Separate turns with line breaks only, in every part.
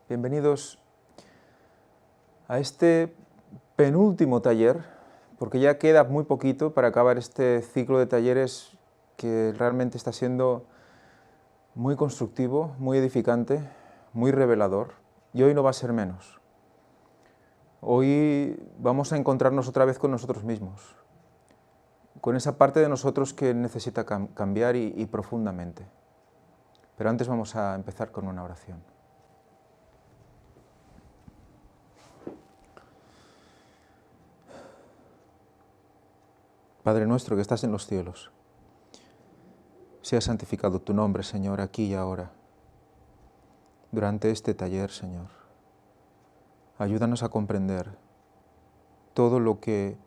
Bienvenidos a este penúltimo taller, porque ya queda muy poquito para acabar este ciclo de talleres que realmente está siendo muy constructivo, muy edificante, muy revelador, y hoy no va a ser menos. Hoy vamos a encontrarnos otra vez con nosotros mismos, con esa parte de nosotros que necesita cambiar y profundamente. Pero antes vamos a empezar con una oración. Padre nuestro que estás en los cielos, sea santificado tu nombre, Señor, aquí y ahora, durante este taller, Señor. Ayúdanos a comprender todo lo que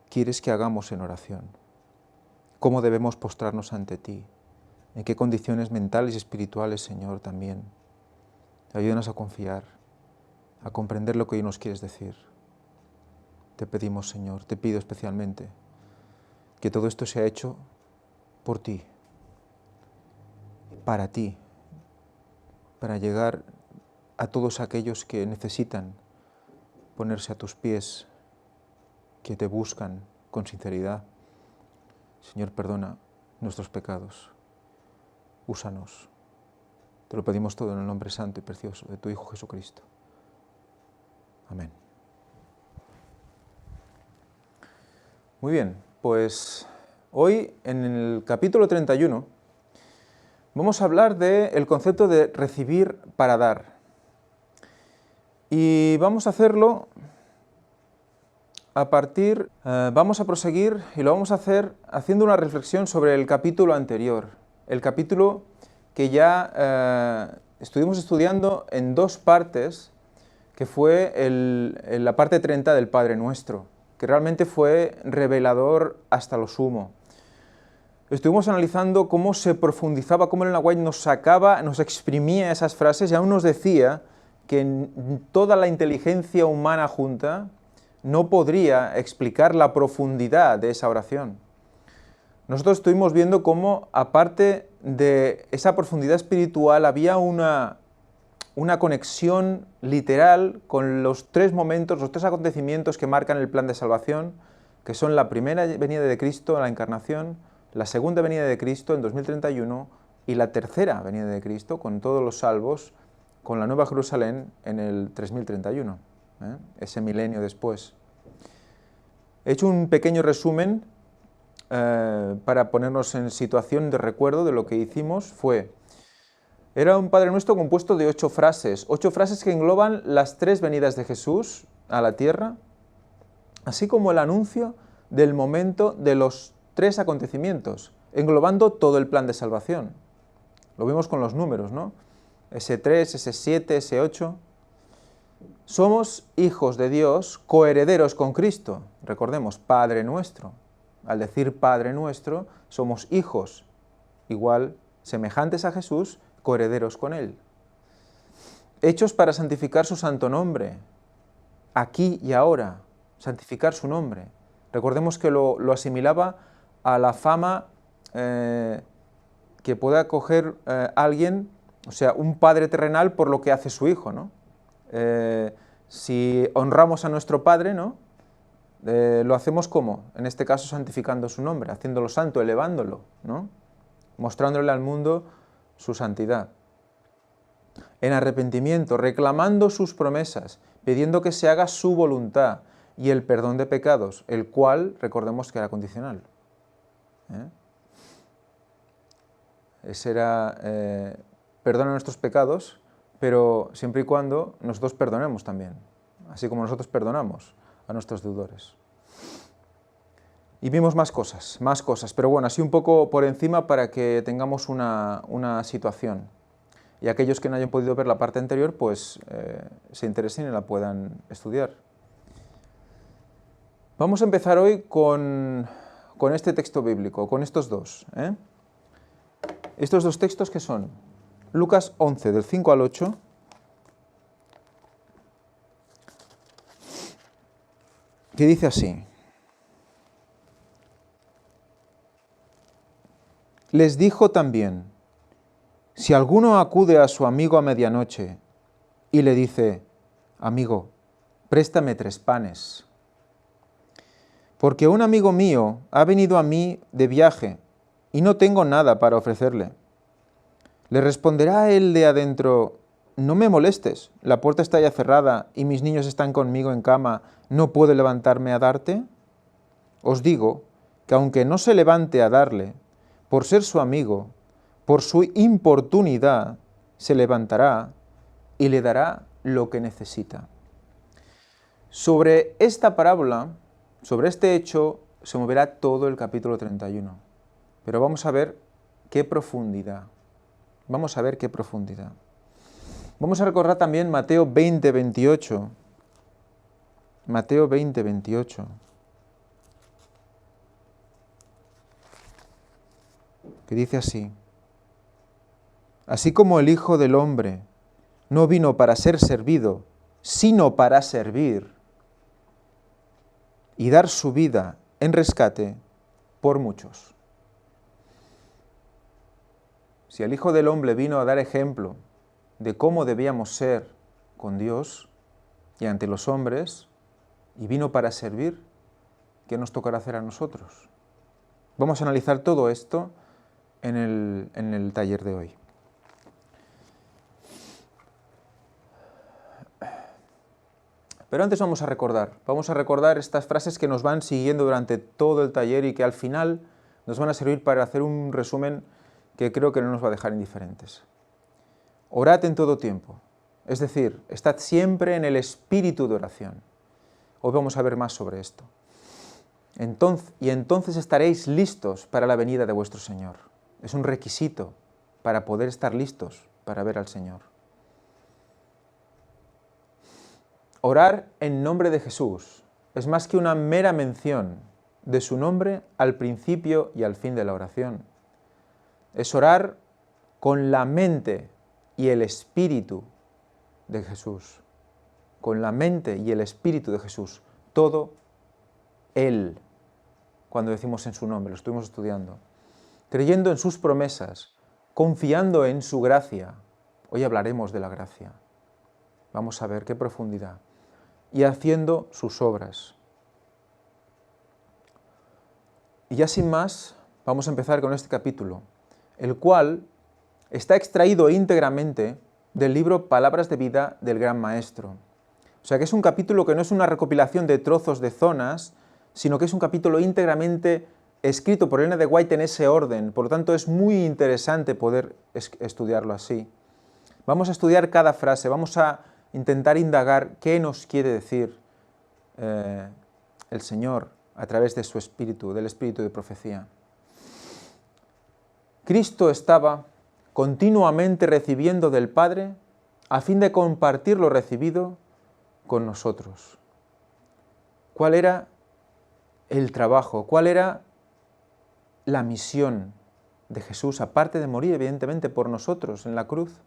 quieres que hagamos en oración, cómo debemos postrarnos ante ti, en qué condiciones mentales y espirituales, Señor, también. Ayúdanos a confiar, a comprender lo que hoy nos quieres decir. Te pedimos, Señor, te pido especialmente que todo esto sea hecho por ti, para ti, para llegar a todos aquellos que necesitan ponerse a tus pies, que te buscan con sinceridad. Señor, perdona nuestros pecados, úsanos. Te lo pedimos todo en el nombre santo y precioso de tu Hijo Jesucristo. Amén. Muy bien, pues hoy en el capítulo 31 vamos a hablar del concepto de recibir para dar. Y vamos a hacerlo vamos a proseguir y lo vamos a hacer haciendo una reflexión sobre el capítulo anterior, el capítulo que ya estuvimos estudiando en dos partes, que fue la parte 30 del Padre Nuestro, que realmente fue revelador hasta lo sumo. Estuvimos analizando cómo se profundizaba, cómo Ellen White nos sacaba, nos exprimía esas frases y aún nos decía que toda la inteligencia humana junta no podría explicar la profundidad de esa oración. Nosotros estuvimos viendo cómo, aparte de esa profundidad espiritual, había una conexión literal con los tres momentos, los tres acontecimientos que marcan el plan de salvación, que son la primera venida de Cristo, la encarnación, la segunda venida de Cristo en 2031 y la tercera venida de Cristo con todos los salvos, con la Nueva Jerusalén en el 3031, ese milenio después. He hecho un pequeño resumen para ponernos en situación de recuerdo de lo que hicimos. Era un Padre Nuestro compuesto de 8 frases que engloban las 3 venidas de Jesús a la tierra, así como el anuncio del momento de los 3 acontecimientos, englobando todo el plan de salvación. Lo vimos con los números, ¿no? Ese 3, ese 7, ese 8. Somos hijos de Dios, coherederos con Cristo. Recordemos, Padre Nuestro. Al decir Padre Nuestro, somos hijos, igual, semejantes a Jesús, coherederos con Él. Hechos para santificar su santo nombre, aquí y ahora, santificar su nombre. Recordemos que lo asimilaba a la fama que pueda acoger alguien, o sea, un padre terrenal por lo que hace su hijo, ¿no? Si honramos a nuestro Padre, ¿no? Lo hacemos ¿cómo? En este caso santificando su nombre, haciéndolo santo, elevándolo, ¿no? Mostrándole al mundo su santidad. En arrepentimiento, reclamando sus promesas, pidiendo que se haga su voluntad y el perdón de pecados, el cual, recordemos que era condicional. Ese era, perdona nuestros pecados, pero siempre y cuando nosotros perdonemos también, así como nosotros perdonamos a nuestros deudores. Y vimos más cosas, pero bueno, así un poco por encima para que tengamos una situación. Y aquellos que no hayan podido ver la parte anterior, pues se interesen y la puedan estudiar. Vamos a empezar hoy con este texto bíblico, con estos dos. Estos dos textos que son Lucas 11, del 5 al 8, que dice así: Les dijo también: si alguno acude a su amigo a medianoche y le dice, amigo, préstame 3 panes, porque un amigo mío ha venido a mí de viaje y no tengo nada para ofrecerle. Le responderá el de adentro, no me molestes, la puerta está ya cerrada y mis niños están conmigo en cama, ¿no puedo levantarme a darte? Os digo que aunque no se levante a darle, por ser su amigo, por su importunidad, se levantará y le dará lo que necesita. Sobre esta parábola, sobre este hecho, se moverá todo el capítulo 31. Pero vamos a ver qué profundidad. Vamos a ver qué profundidad. Vamos a recordar también Mateo 20, 28. Mateo 20, 28. Que dice así: así como el Hijo del Hombre no vino para ser servido, sino para servir y dar su vida en rescate por muchos. Si el Hijo del Hombre vino a dar ejemplo de cómo debíamos ser con Dios y ante los hombres, y vino para servir, ¿qué nos tocará hacer a nosotros? Vamos a analizar todo esto en el taller de hoy. Pero antes vamos a recordar estas frases que nos van siguiendo durante todo el taller y que al final nos van a servir para hacer un resumen que creo que no nos va a dejar indiferentes. Orad en todo tiempo, es decir, estad siempre en el espíritu de oración. Hoy vamos a ver más sobre esto. Entonces estaréis listos para la venida de vuestro Señor. Es un requisito para poder estar listos para ver al Señor. Orar en nombre de Jesús es más que una mera mención de su nombre al principio y al fin de la oración. Es orar con la mente y el espíritu de Jesús. Con la mente y el espíritu de Jesús. Todo Él, cuando decimos en su nombre, lo estuvimos estudiando. Creyendo en sus promesas, confiando en su gracia. Hoy hablaremos de la gracia. Vamos a ver qué profundidad. Y haciendo sus obras. Y ya sin más, vamos a empezar con este capítulo, el cual está extraído íntegramente del libro Palabras de Vida del Gran Maestro. O sea que es un capítulo que no es una recopilación de trozos de zonas, sino que es un capítulo íntegramente escrito por Elena de White en ese orden. Por lo tanto, es muy interesante poder estudiarlo así. Vamos a estudiar cada frase, vamos a intentar indagar qué nos quiere decir el Señor a través de su espíritu, del espíritu de profecía. Cristo estaba continuamente recibiendo del Padre a fin de compartir lo recibido con nosotros. ¿Cuál era el trabajo? ¿Cuál era la misión de Jesús, aparte de morir evidentemente por nosotros en la cruz?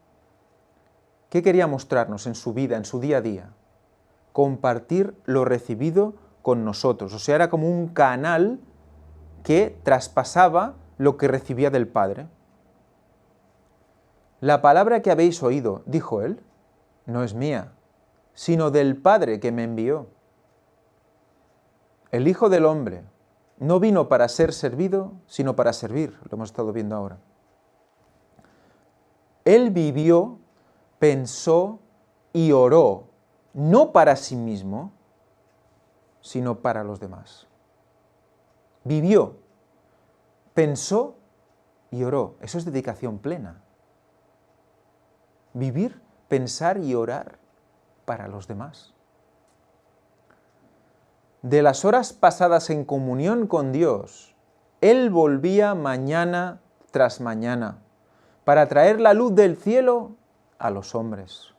¿Qué quería mostrarnos en su vida, en su día a día? Compartir lo recibido con nosotros. O sea, era como un canal que traspasaba lo que recibía del Padre. La palabra que habéis oído, dijo él, no es mía, sino del Padre que me envió. El Hijo del Hombre no vino para ser servido, sino para servir. Lo hemos estado viendo ahora. Él vivió, pensó y oró, no para sí mismo, sino para los demás. Vivió, pensó y oró. Eso es dedicación plena. Vivir, pensar y orar para los demás. De las horas pasadas en comunión con Dios, Él volvía mañana tras mañana para traer la luz del cielo a los hombres.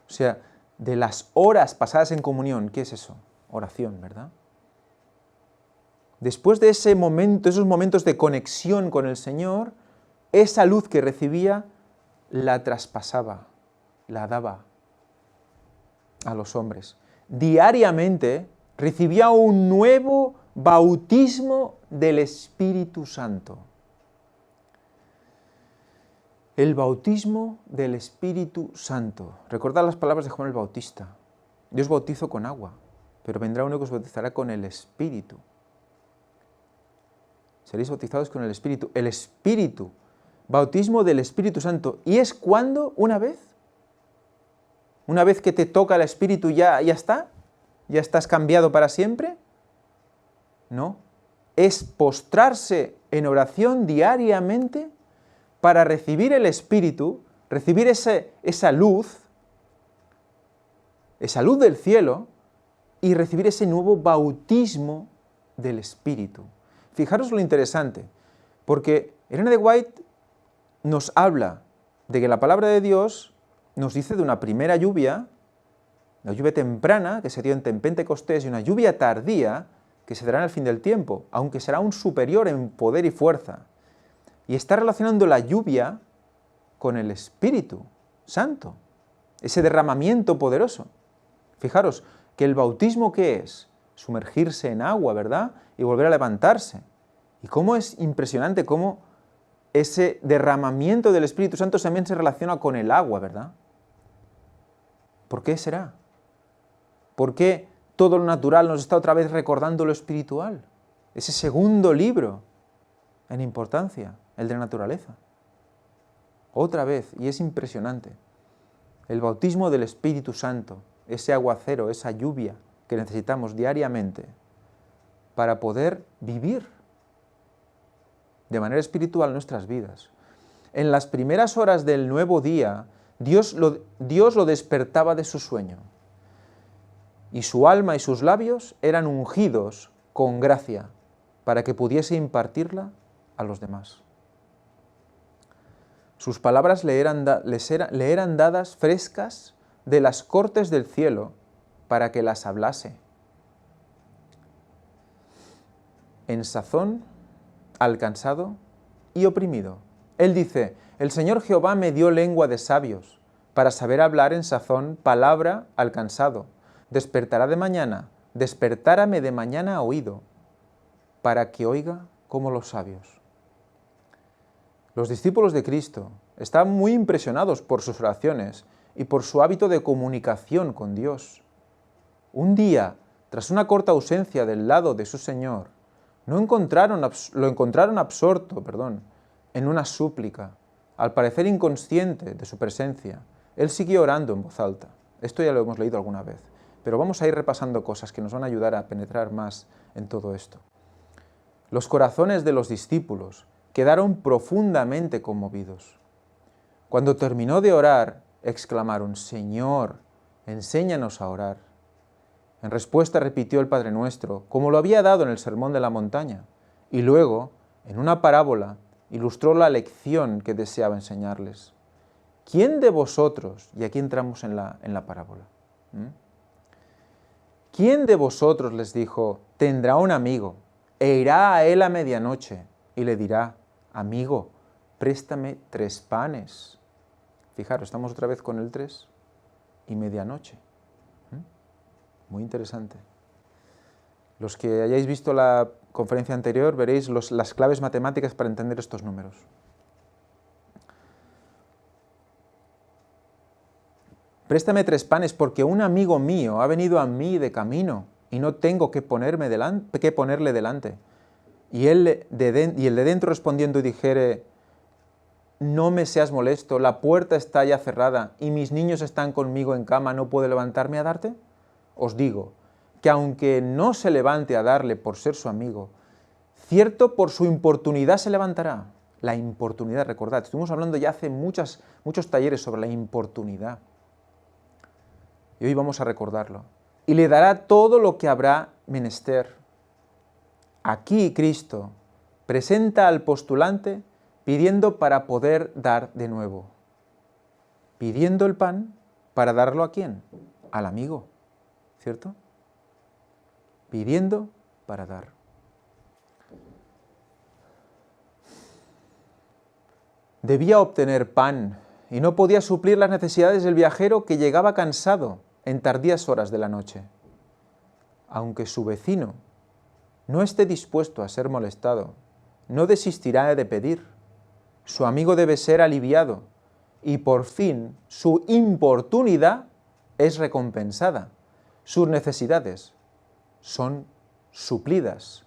O sea, de las horas pasadas en comunión, ¿qué es eso? Oración, ¿verdad? Después de ese momento, esos momentos de conexión con el Señor, esa luz que recibía la traspasaba, la daba a los hombres. Diariamente recibía un nuevo bautismo del Espíritu Santo. El bautismo del Espíritu Santo. Recordad las palabras de Juan el Bautista. Yo os bautizo con agua, pero vendrá uno que os bautizará con el Espíritu. Seréis bautizados con el Espíritu. El Espíritu. Bautismo del Espíritu Santo. ¿Y es cuándo? ¿Una vez? ¿Una vez que te toca el Espíritu ya está? ¿Ya estás cambiado para siempre? No. Es postrarse en oración diariamente para recibir el Espíritu, recibir esa luz del cielo y recibir ese nuevo bautismo del Espíritu. Fijaros lo interesante, porque Elena de White nos habla de que la palabra de Dios nos dice de una primera lluvia, una lluvia temprana que se dio en Pentecostés y una lluvia tardía que se dará en el fin del tiempo, aunque será un superior en poder y fuerza. Y está relacionando la lluvia con el Espíritu Santo, ese derramamiento poderoso. Fijaros que el bautismo, ¿qué es? Sumergirse en agua, ¿verdad? Y volver a levantarse. Y cómo es impresionante cómo ese derramamiento del Espíritu Santo también se relaciona con el agua, ¿verdad? ¿Por qué será? ¿Por qué todo lo natural nos está otra vez recordando lo espiritual? Ese segundo libro en importancia, el de la naturaleza. Otra vez, y es impresionante, el bautismo del Espíritu Santo, ese aguacero, esa lluvia que necesitamos diariamente para poder vivir de manera espiritual nuestras vidas. En las primeras horas del nuevo día, Dios lo despertaba de su sueño, y su alma y sus labios eran ungidos con gracia para que pudiese impartirla a los demás. Sus palabras le eran dadas frescas de las cortes del cielo para que las hablase. En sazón, alcanzado y oprimido. Él dice, el Señor Jehová me dio lengua de sabios, para saber hablar en sazón palabra alcanzado. Despertará de mañana, despertárame de mañana a oído, para que oiga como los sabios. Los discípulos de Cristo están muy impresionados por sus oraciones y por su hábito de comunicación con Dios. Un día, tras una corta ausencia del lado de su Señor, lo encontraron absorto en una súplica, al parecer inconsciente de su presencia. Él siguió orando en voz alta. Esto ya lo hemos leído alguna vez, pero vamos a ir repasando cosas que nos van a ayudar a penetrar más en todo esto. Los corazones de los discípulos quedaron profundamente conmovidos. Cuando terminó de orar, exclamaron, Señor, enséñanos a orar. En respuesta repitió el Padre Nuestro, como lo había dado en el Sermón de la Montaña, y luego, en una parábola, ilustró la lección que deseaba enseñarles. ¿Quién de vosotros, y aquí entramos en la parábola, ¿quién de vosotros, les dijo, tendrá un amigo, e irá a él a medianoche, y le dirá, amigo, préstame 3 panes? Fijaros, estamos otra vez con el 3 y medianoche. Muy interesante. Los que hayáis visto la conferencia anterior veréis las claves matemáticas para entender estos números. Préstame 3 panes porque un amigo mío ha venido a mí de camino y no tengo que ponerle delante. Y el de dentro respondiendo y dijere, no me seas molesto, la puerta está ya cerrada y mis niños están conmigo en cama, ¿no puedo levantarme a darte? Os digo que aunque no se levante a darle por ser su amigo, cierto por su importunidad se levantará. La importunidad, recordad, estuvimos hablando ya hace muchos talleres sobre la importunidad. Y hoy vamos a recordarlo. Y le dará todo lo que habrá menester. Aquí Cristo presenta al postulante pidiendo para poder dar de nuevo. Pidiendo el pan para darlo ¿a quién? Al amigo, ¿cierto? Pidiendo para dar. Debía obtener pan y no podía suplir las necesidades del viajero que llegaba cansado en tardías horas de la noche. Aunque su vecino no esté dispuesto a ser molestado, no desistirá de pedir. su amigo debe ser aliviado y por fin su importunidad es recompensada. Sus necesidades son suplidas.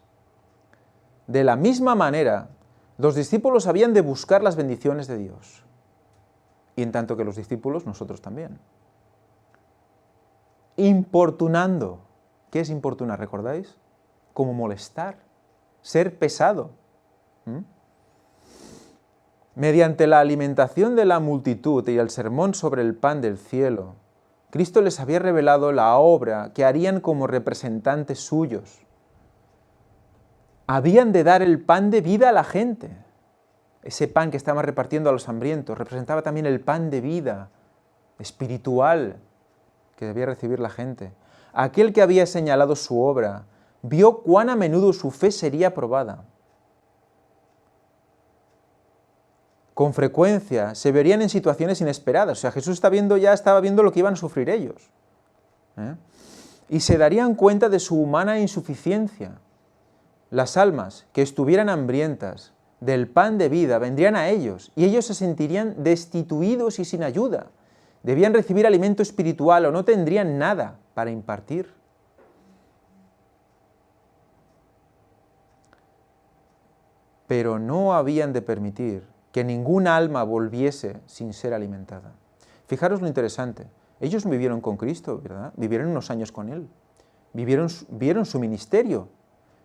De la misma manera, los discípulos habían de buscar las bendiciones de Dios. Y en tanto que los discípulos, nosotros también. Importunando. ¿Qué es importunar? ¿Recordáis? Como molestar, ser pesado. Mediante la alimentación de la multitud y el sermón sobre el pan del cielo, Cristo les había revelado la obra que harían como representantes suyos. Habían de dar el pan de vida a la gente. Ese pan que estaban repartiendo a los hambrientos representaba también el pan de vida espiritual que debía recibir la gente. Aquel que había señalado su obra vio cuán a menudo su fe sería probada. Con frecuencia se verían en situaciones inesperadas. O sea, Jesús ya estaba viendo lo que iban a sufrir ellos. Y se darían cuenta de su humana insuficiencia. Las almas que estuvieran hambrientas del pan de vida vendrían a ellos y ellos se sentirían destituidos y sin ayuda. Debían recibir alimento espiritual o no tendrían nada para impartir. Pero no habían de permitir que ningún alma volviese sin ser alimentada. Fijaros lo interesante. Ellos vivieron con Cristo, ¿verdad? Vivieron unos años con Él. Vieron su ministerio.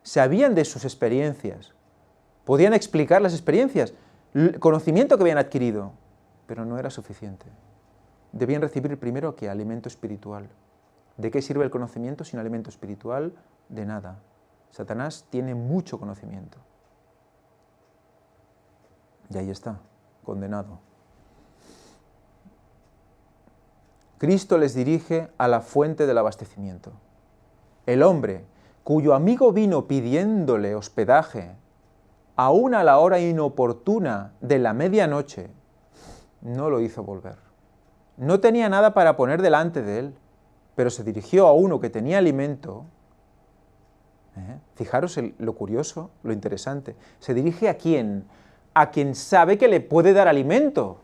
Sabían de sus experiencias. Podían explicar las experiencias, el conocimiento que habían adquirido, pero no era suficiente. Debían recibir primero ¿qué? Alimento espiritual. ¿De qué sirve el conocimiento sin alimento espiritual? De nada. Satanás tiene mucho conocimiento. Y ahí está, condenado. Cristo les dirige a la fuente del abastecimiento. El hombre cuyo amigo vino pidiéndole hospedaje, aún a la hora inoportuna de la medianoche, no lo hizo volver. No tenía nada para poner delante de él, pero se dirigió a uno que tenía alimento. Fijaros lo curioso, lo interesante. ¿Se dirige a quién? A quien sabe que le puede dar alimento.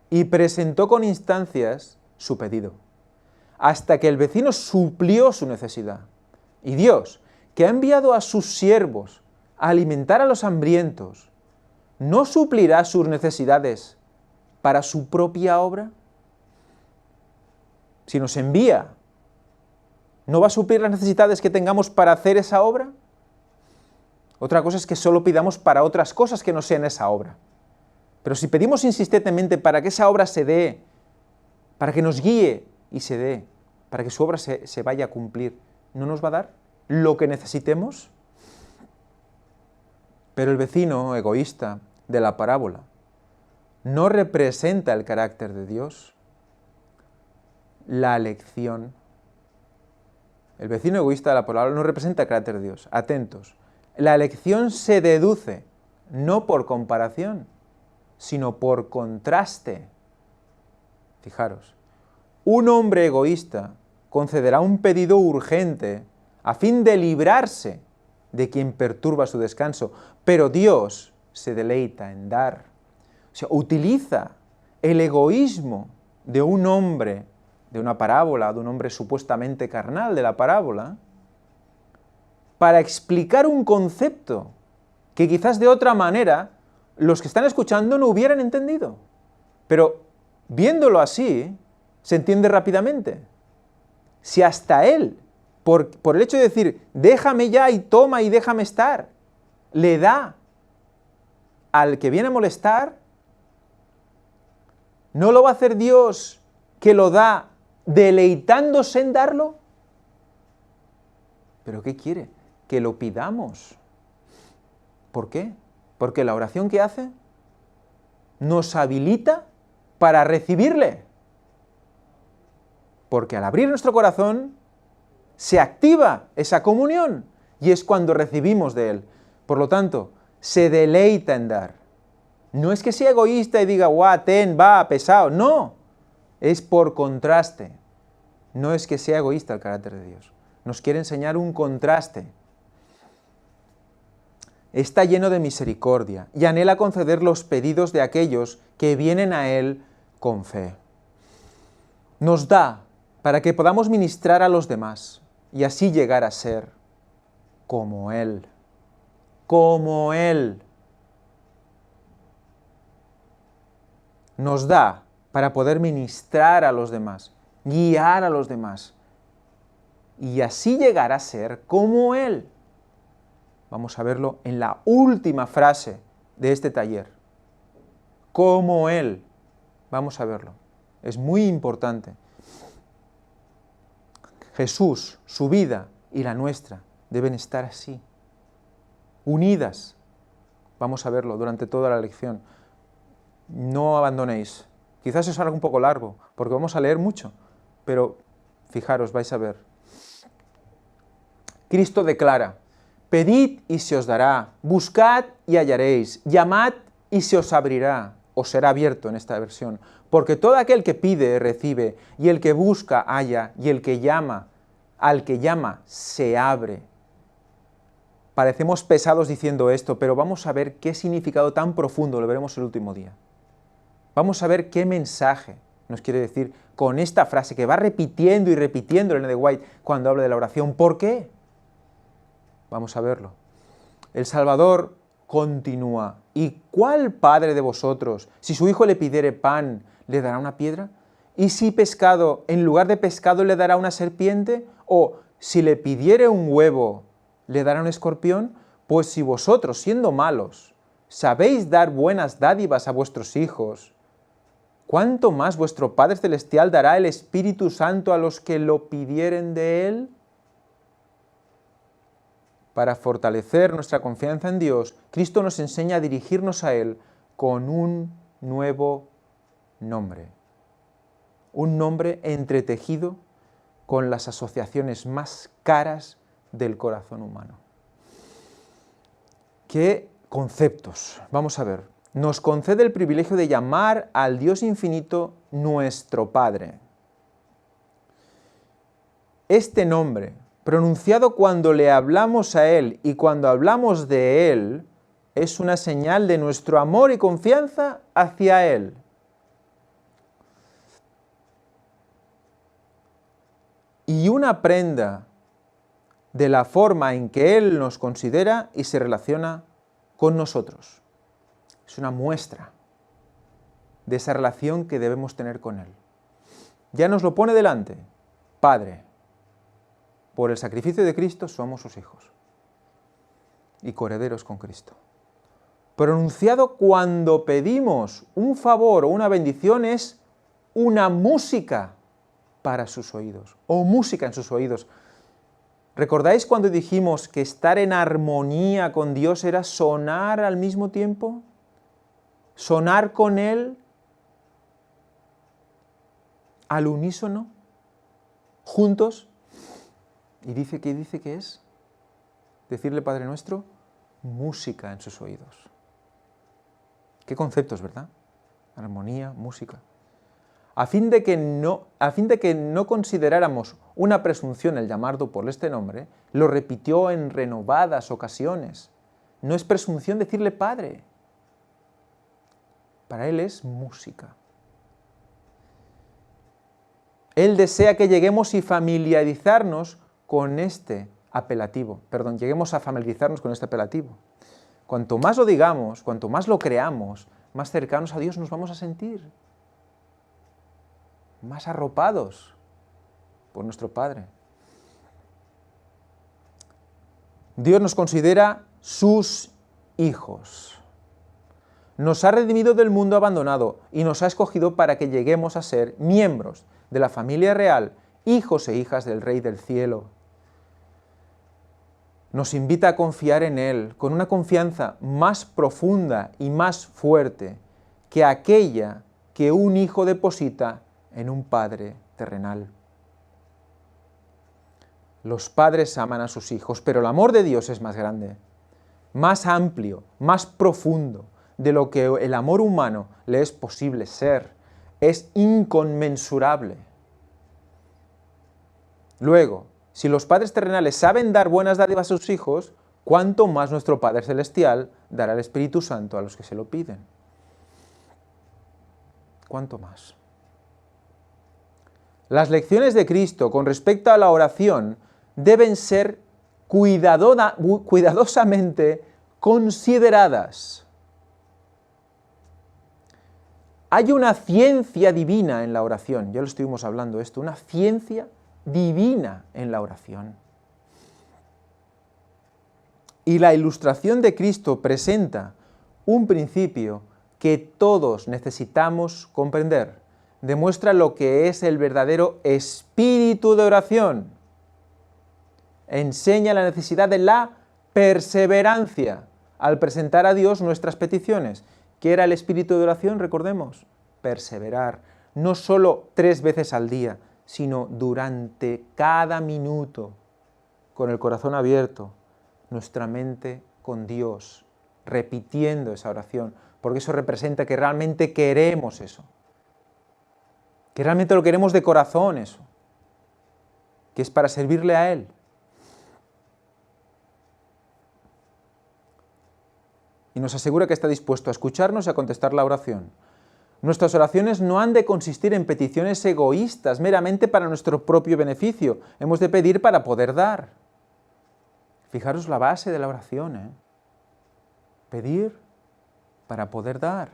Y presentó con instancias su pedido, hasta que el vecino suplió su necesidad. Y Dios, que ha enviado a sus siervos a alimentar a los hambrientos, ¿no suplirá sus necesidades para su propia obra? Si nos envía, ¿no va a suplir las necesidades que tengamos para hacer esa obra? Otra cosa es que solo pidamos para otras cosas que no sean esa obra. Pero si pedimos insistentemente para que esa obra se dé, para que nos guíe y se dé, para que su obra se vaya a cumplir, ¿no nos va a dar lo que necesitemos? Pero el vecino egoísta de la parábola no representa el carácter de Dios. La elección. El vecino egoísta de la parábola no representa el carácter de Dios. Atentos. La elección se deduce no por comparación, sino por contraste. Fijaros, un hombre egoísta concederá un pedido urgente a fin de librarse de quien perturba su descanso, pero Dios se deleita en dar. O sea, utiliza el egoísmo de un hombre, de una parábola, de un hombre supuestamente carnal de la parábola, para explicar un concepto que quizás de otra manera los que están escuchando no hubieran entendido. Pero viéndolo así, se entiende rápidamente. Si hasta él, por el hecho de decir, déjame ya y toma y déjame estar, le da al que viene a molestar, ¿no lo va a hacer Dios que lo da deleitándose en darlo? ¿Pero qué quiere? Que lo pidamos. ¿Por qué? Porque la oración que hace nos habilita para recibirle. Porque al abrir nuestro corazón se activa esa comunión y es cuando recibimos de Él. Por lo tanto, se deleita en dar. No es que sea egoísta y diga, guau, ten, va, pesado. No, es por contraste. No es que sea egoísta el carácter de Dios. Nos quiere enseñar un contraste. está lleno de misericordia y anhela conceder los pedidos de aquellos que vienen a Él con fe. Nos da para que podamos ministrar a los demás y así llegar a ser como Él. Como Él. Nos da para poder ministrar a los demás, guiar a los demás y así llegar a ser como Él. Vamos a verlo en la última frase de este taller. Como Él. Vamos a verlo. Es muy importante. Jesús, su vida y la nuestra deben estar así, unidas. Vamos a verlo durante toda la lección. No abandonéis. Quizás es algo un poco largo, porque vamos a leer mucho, pero fijaros, vais a ver. Cristo declara: pedid y se os dará, buscad y hallaréis, llamad y se os abrirá, os será abierto en esta versión, porque todo aquel que pide recibe, y el que busca halla, y el que llama, al que llama se abre. Parecemos pesados diciendo esto, pero vamos a ver qué significado tan profundo, lo veremos el último día. Vamos a ver qué mensaje nos quiere decir con esta frase que va repitiendo y repitiendo Elena de White cuando habla de la oración. ¿Por qué? Vamos a verlo. El Salvador continúa: ¿y cuál padre de vosotros, si su hijo le pidiere pan, le dará una piedra? ¿Y si pescado, en lugar de pescado, le dará una serpiente? ¿O si le pidiere un huevo, le dará un escorpión? Pues si vosotros, siendo malos, sabéis dar buenas dádivas a vuestros hijos, ¿cuánto más vuestro Padre Celestial dará el Espíritu Santo a los que lo pidieren de Él? Para fortalecer nuestra confianza en Dios, Cristo nos enseña a dirigirnos a Él con un nuevo nombre. Un nombre entretejido con las asociaciones más caras del corazón humano. ¿Qué conceptos? Vamos a ver. Nos concede el privilegio de llamar al Dios infinito nuestro Padre. Este nombre, pronunciado cuando le hablamos a Él y cuando hablamos de Él, es una señal de nuestro amor y confianza hacia Él. Y una prenda de la forma en que Él nos considera y se relaciona con nosotros. Es una muestra de esa relación que debemos tener con Él. Ya nos lo pone delante. Padre, por el sacrificio de Cristo somos sus hijos y coherederos con Cristo. Pronunciado cuando pedimos un favor o una bendición es una música para sus oídos, o música en sus oídos. ¿Recordáis cuando dijimos que estar en armonía con Dios era sonar al mismo tiempo? ¿Sonar con Él al unísono? ¿Juntos? ¿Y dice que es? Decirle Padre Nuestro, música en sus oídos. ¿Qué conceptos, verdad? Armonía, música. A fin de que no consideráramos una presunción el llamarlo por este nombre, lo repitió en renovadas ocasiones. No es presunción decirle Padre. Para Él es música. Él desea que lleguemos a familiarizarnos con este apelativo. Cuanto más lo digamos, cuanto más lo creamos, más cercanos a Dios nos vamos a sentir. Más arropados por nuestro Padre. Dios nos considera sus hijos. Nos ha redimido del mundo abandonado y nos ha escogido para que lleguemos a ser miembros de la familia real, hijos e hijas del Rey del Cielo. Nos invita a confiar en Él con una confianza más profunda y más fuerte que aquella que un hijo deposita en un padre terrenal. Los padres aman a sus hijos, pero el amor de Dios es más grande, más amplio, más profundo de lo que el amor humano le es posible ser. Es inconmensurable. Luego, si los padres terrenales saben dar buenas dádivas a sus hijos, cuánto más nuestro Padre Celestial dará el Espíritu Santo a los que se lo piden. ¿Cuánto más? Las lecciones de Cristo con respecto a la oración deben ser cuidadosamente consideradas. Hay una ciencia divina en la oración, ya lo estuvimos hablando esto, una ciencia divina en la oración. Y la ilustración de Cristo presenta un principio que todos necesitamos comprender. Demuestra lo que es el verdadero espíritu de oración. Enseña la necesidad de la perseverancia al presentar a Dios nuestras peticiones. ¿Qué era el espíritu de oración? Recordemos, perseverar, no solo 3 veces al día, sino durante cada minuto, con el corazón abierto, nuestra mente con Dios, repitiendo esa oración, porque eso representa que realmente queremos eso, que realmente lo queremos de corazón eso, que es para servirle a Él. Y nos asegura que está dispuesto a escucharnos y a contestar la oración. Nuestras oraciones no han de consistir en peticiones egoístas, meramente para nuestro propio beneficio. Hemos de pedir para poder dar. Fijaros la base de la oración, ¿eh? Pedir para poder dar.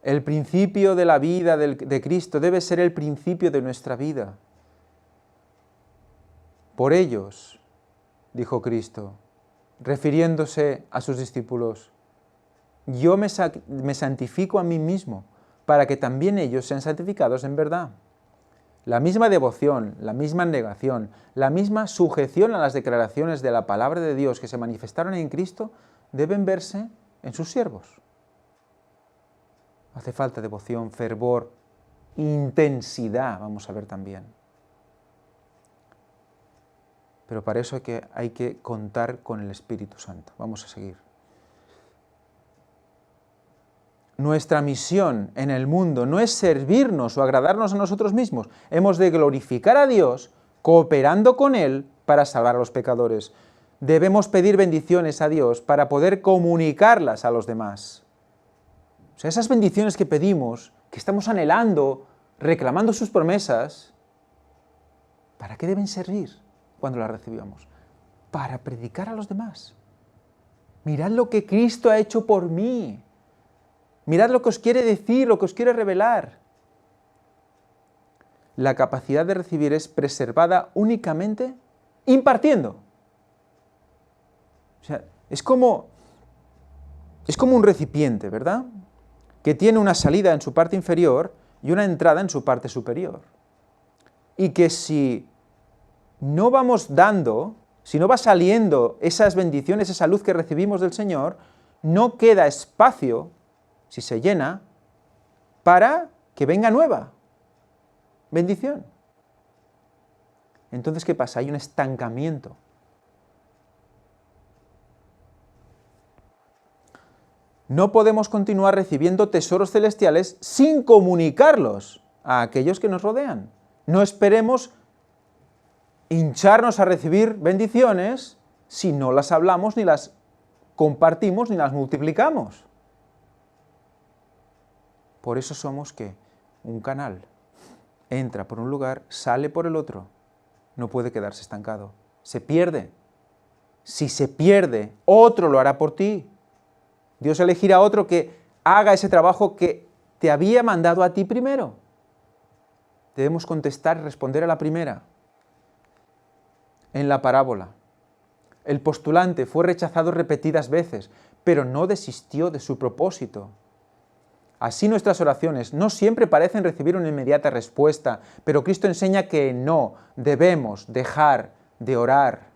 El principio de la vida de Cristo debe ser el principio de nuestra vida. Por ellos, dijo Cristo, refiriéndose a sus discípulos, yo me santifico a mí mismo, para que también ellos sean santificados en verdad. La misma devoción, la misma negación, la misma sujeción a las declaraciones de la palabra de Dios que se manifestaron en Cristo, deben verse en sus siervos. Hace falta devoción, fervor, intensidad, vamos a ver también. Pero para eso hay que contar con el Espíritu Santo. Vamos a seguir. Nuestra misión en el mundo no es servirnos o agradarnos a nosotros mismos. Hemos de glorificar a Dios cooperando con Él para salvar a los pecadores. Debemos pedir bendiciones a Dios para poder comunicarlas a los demás. O sea, esas bendiciones que pedimos, que estamos anhelando, reclamando sus promesas, ¿para qué deben servir cuando las recibamos? Para predicar a los demás. Mirad lo que Cristo ha hecho por mí. Mirad lo que os quiere decir, lo que os quiere revelar. La capacidad de recibir es preservada únicamente impartiendo. O sea, es como un recipiente, ¿verdad? Que tiene una salida en su parte inferior y una entrada en su parte superior. Y que si no vamos dando, si no va saliendo esas bendiciones, esa luz que recibimos del Señor, no queda espacio, si se llena, para que venga nueva bendición. Entonces, ¿qué pasa? Hay un estancamiento. No podemos continuar recibiendo tesoros celestiales sin comunicarlos a aquellos que nos rodean. No esperemos hincharnos a recibir bendiciones si no las hablamos, ni las compartimos, ni las multiplicamos. Por eso somos, ¿qué? Un canal. Entra por un lugar, sale por el otro. No puede quedarse estancado. Se pierde. Si se pierde, otro lo hará por ti. Dios elegirá a otro que haga ese trabajo que te había mandado a ti primero. Debemos contestar y responder a la primera. En la parábola, el postulante fue rechazado repetidas veces, pero no desistió de su propósito. Así nuestras oraciones no siempre parecen recibir una inmediata respuesta, pero Cristo enseña que no debemos dejar de orar.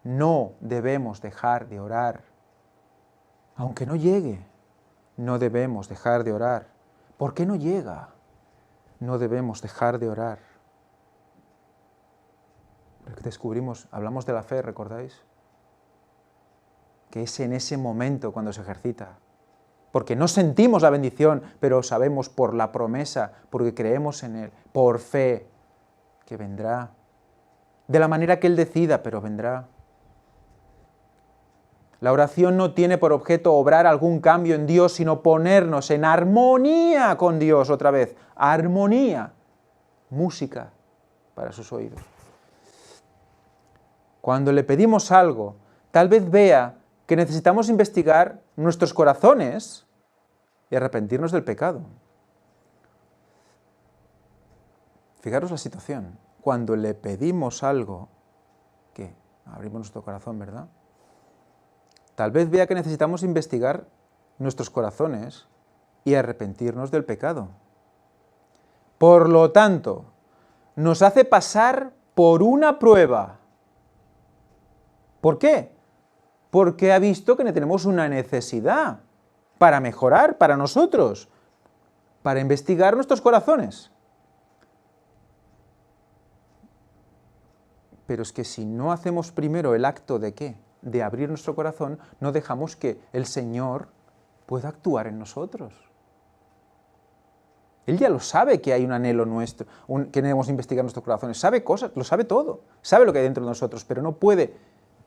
No debemos dejar de orar. Aunque no llegue, no debemos dejar de orar. ¿Por qué no llega? No debemos dejar de orar. Descubrimos, hablamos de la fe, ¿recordáis? Que es en ese momento cuando se ejercita. Porque no sentimos la bendición, pero sabemos por la promesa, porque creemos en Él, por fe, que vendrá de la manera que Él decida, pero vendrá. La oración no tiene por objeto obrar algún cambio en Dios, sino ponernos en armonía con Dios otra vez. Armonía. Música para sus oídos. Cuando le pedimos algo, tal vez vea que necesitamos investigar nuestros corazones y arrepentirnos del pecado. Fijaros la situación. Cuando le pedimos algo, ¿qué? Abrimos nuestro corazón, ¿verdad? Tal vez vea que necesitamos investigar nuestros corazones y arrepentirnos del pecado. Por lo tanto, nos hace pasar por una prueba. ¿Por qué? Porque ha visto que tenemos una necesidad para mejorar, para nosotros, para investigar nuestros corazones. Pero es que si no hacemos primero el acto de ¿qué? De abrir nuestro corazón, no dejamos que el Señor pueda actuar en nosotros. Él ya lo sabe que hay un anhelo nuestro, que debemos investigar nuestros corazones, sabe cosas, lo sabe todo, sabe lo que hay dentro de nosotros, pero no puede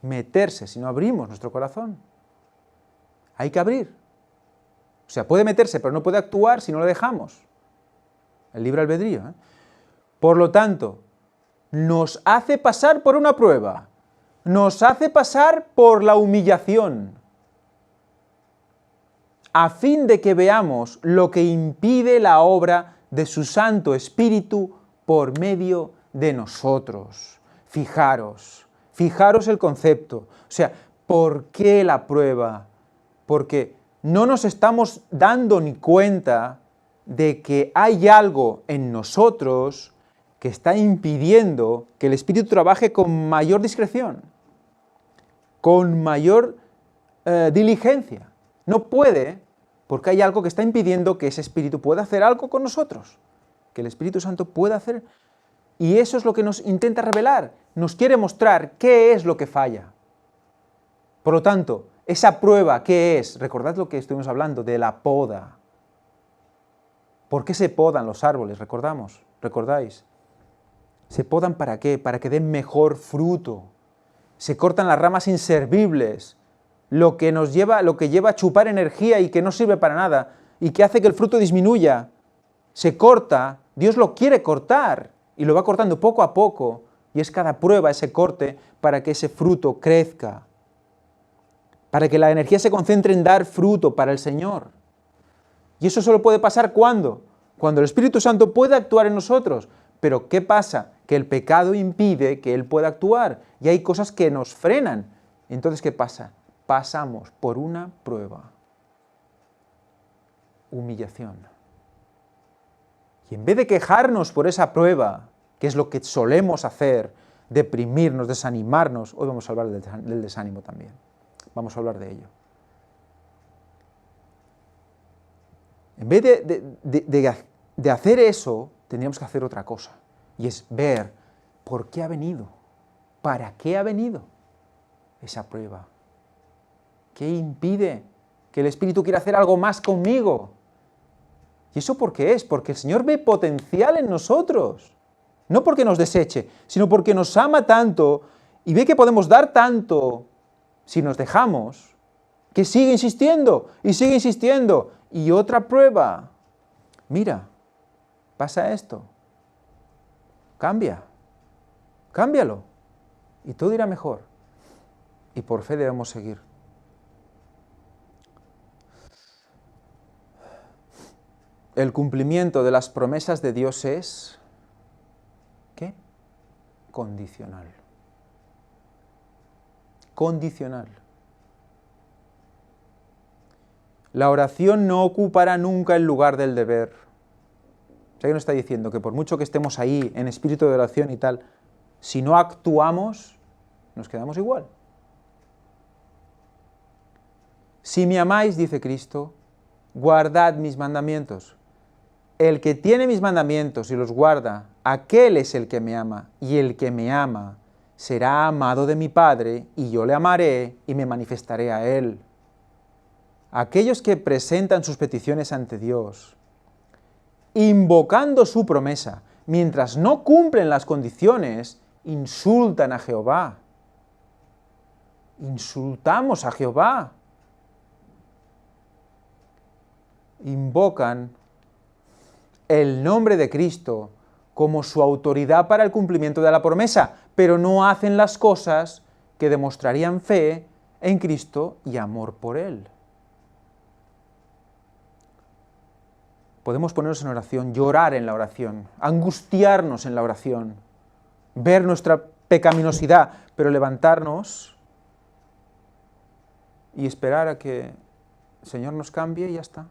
meterse si no abrimos nuestro corazón. Hay que abrir. O sea, puede meterse, pero no puede actuar si no lo dejamos. El libre albedrío. Por lo tanto, nos hace pasar por una prueba, nos hace pasar por la humillación, a fin de que veamos lo que impide la obra de su Santo Espíritu por medio de nosotros. Fijaros el concepto. O sea, ¿por qué la prueba? Porque no nos estamos dando ni cuenta de que hay algo en nosotros que está impidiendo que el Espíritu trabaje con mayor discreción, con mayor diligencia. No puede, porque hay algo que está impidiendo que ese Espíritu pueda hacer algo con nosotros, que el Espíritu Santo pueda hacer. Y eso es lo que nos intenta revelar, nos quiere mostrar qué es lo que falla. Por lo tanto, esa prueba, ¿qué es? Recordad lo que estuvimos hablando de la poda. ¿Por qué se podan los árboles? ¿Recordáis? ¿Se podan para qué? Para que den mejor fruto. Se cortan las ramas inservibles, lo que lleva a chupar energía y que no sirve para nada, y que hace que el fruto disminuya. Se corta, Dios lo quiere cortar, y lo va cortando poco a poco, y es cada prueba ese corte para que ese fruto crezca, para que la energía se concentre en dar fruto para el Señor. Y eso solo puede pasar ¿cuándo? Cuando el Espíritu Santo puede actuar en nosotros. Pero ¿qué pasa? Que el pecado impide que Él pueda actuar, y hay cosas que nos frenan. Entonces, ¿qué pasa? Pasamos por una prueba. Humillación. Y en vez de quejarnos por esa prueba, que es lo que solemos hacer, deprimirnos, desanimarnos, hoy vamos a hablar del desánimo también. Vamos a hablar de ello. En vez de hacer eso, tendríamos que hacer otra cosa, y es ver por qué ha venido, para qué ha venido esa prueba. ¿Qué impide que el Espíritu quiera hacer algo más conmigo? ¿Y eso por qué es? Porque el Señor ve potencial en nosotros. No porque nos deseche, sino porque nos ama tanto y ve que podemos dar tanto si nos dejamos, que sigue insistiendo y sigue insistiendo. Y otra prueba. Mira, pasa esto. Cámbialo. Y todo irá mejor. Y por fe debemos seguir. El cumplimiento de las promesas de Dios es, ¿qué? Condicional. Condicional. La oración no ocupará nunca el lugar del deber. O sea, que nos está diciendo que por mucho que estemos ahí en espíritu de oración y tal, si no actuamos, nos quedamos igual. Si me amáis, dice Cristo, guardad mis mandamientos. El que tiene mis mandamientos y los guarda, aquel es el que me ama, y el que me ama será amado de mi Padre, y yo le amaré y me manifestaré a él. Aquellos que presentan sus peticiones ante Dios, invocando su promesa, mientras no cumplen las condiciones, insultan a Jehová. Insultamos a Jehová. Invocan el nombre de Cristo como su autoridad para el cumplimiento de la promesa, pero no hacen las cosas que demostrarían fe en Cristo y amor por Él. Podemos ponernos en oración, llorar en la oración, angustiarnos en la oración, ver nuestra pecaminosidad, pero levantarnos y esperar a que el Señor nos cambie y ya está.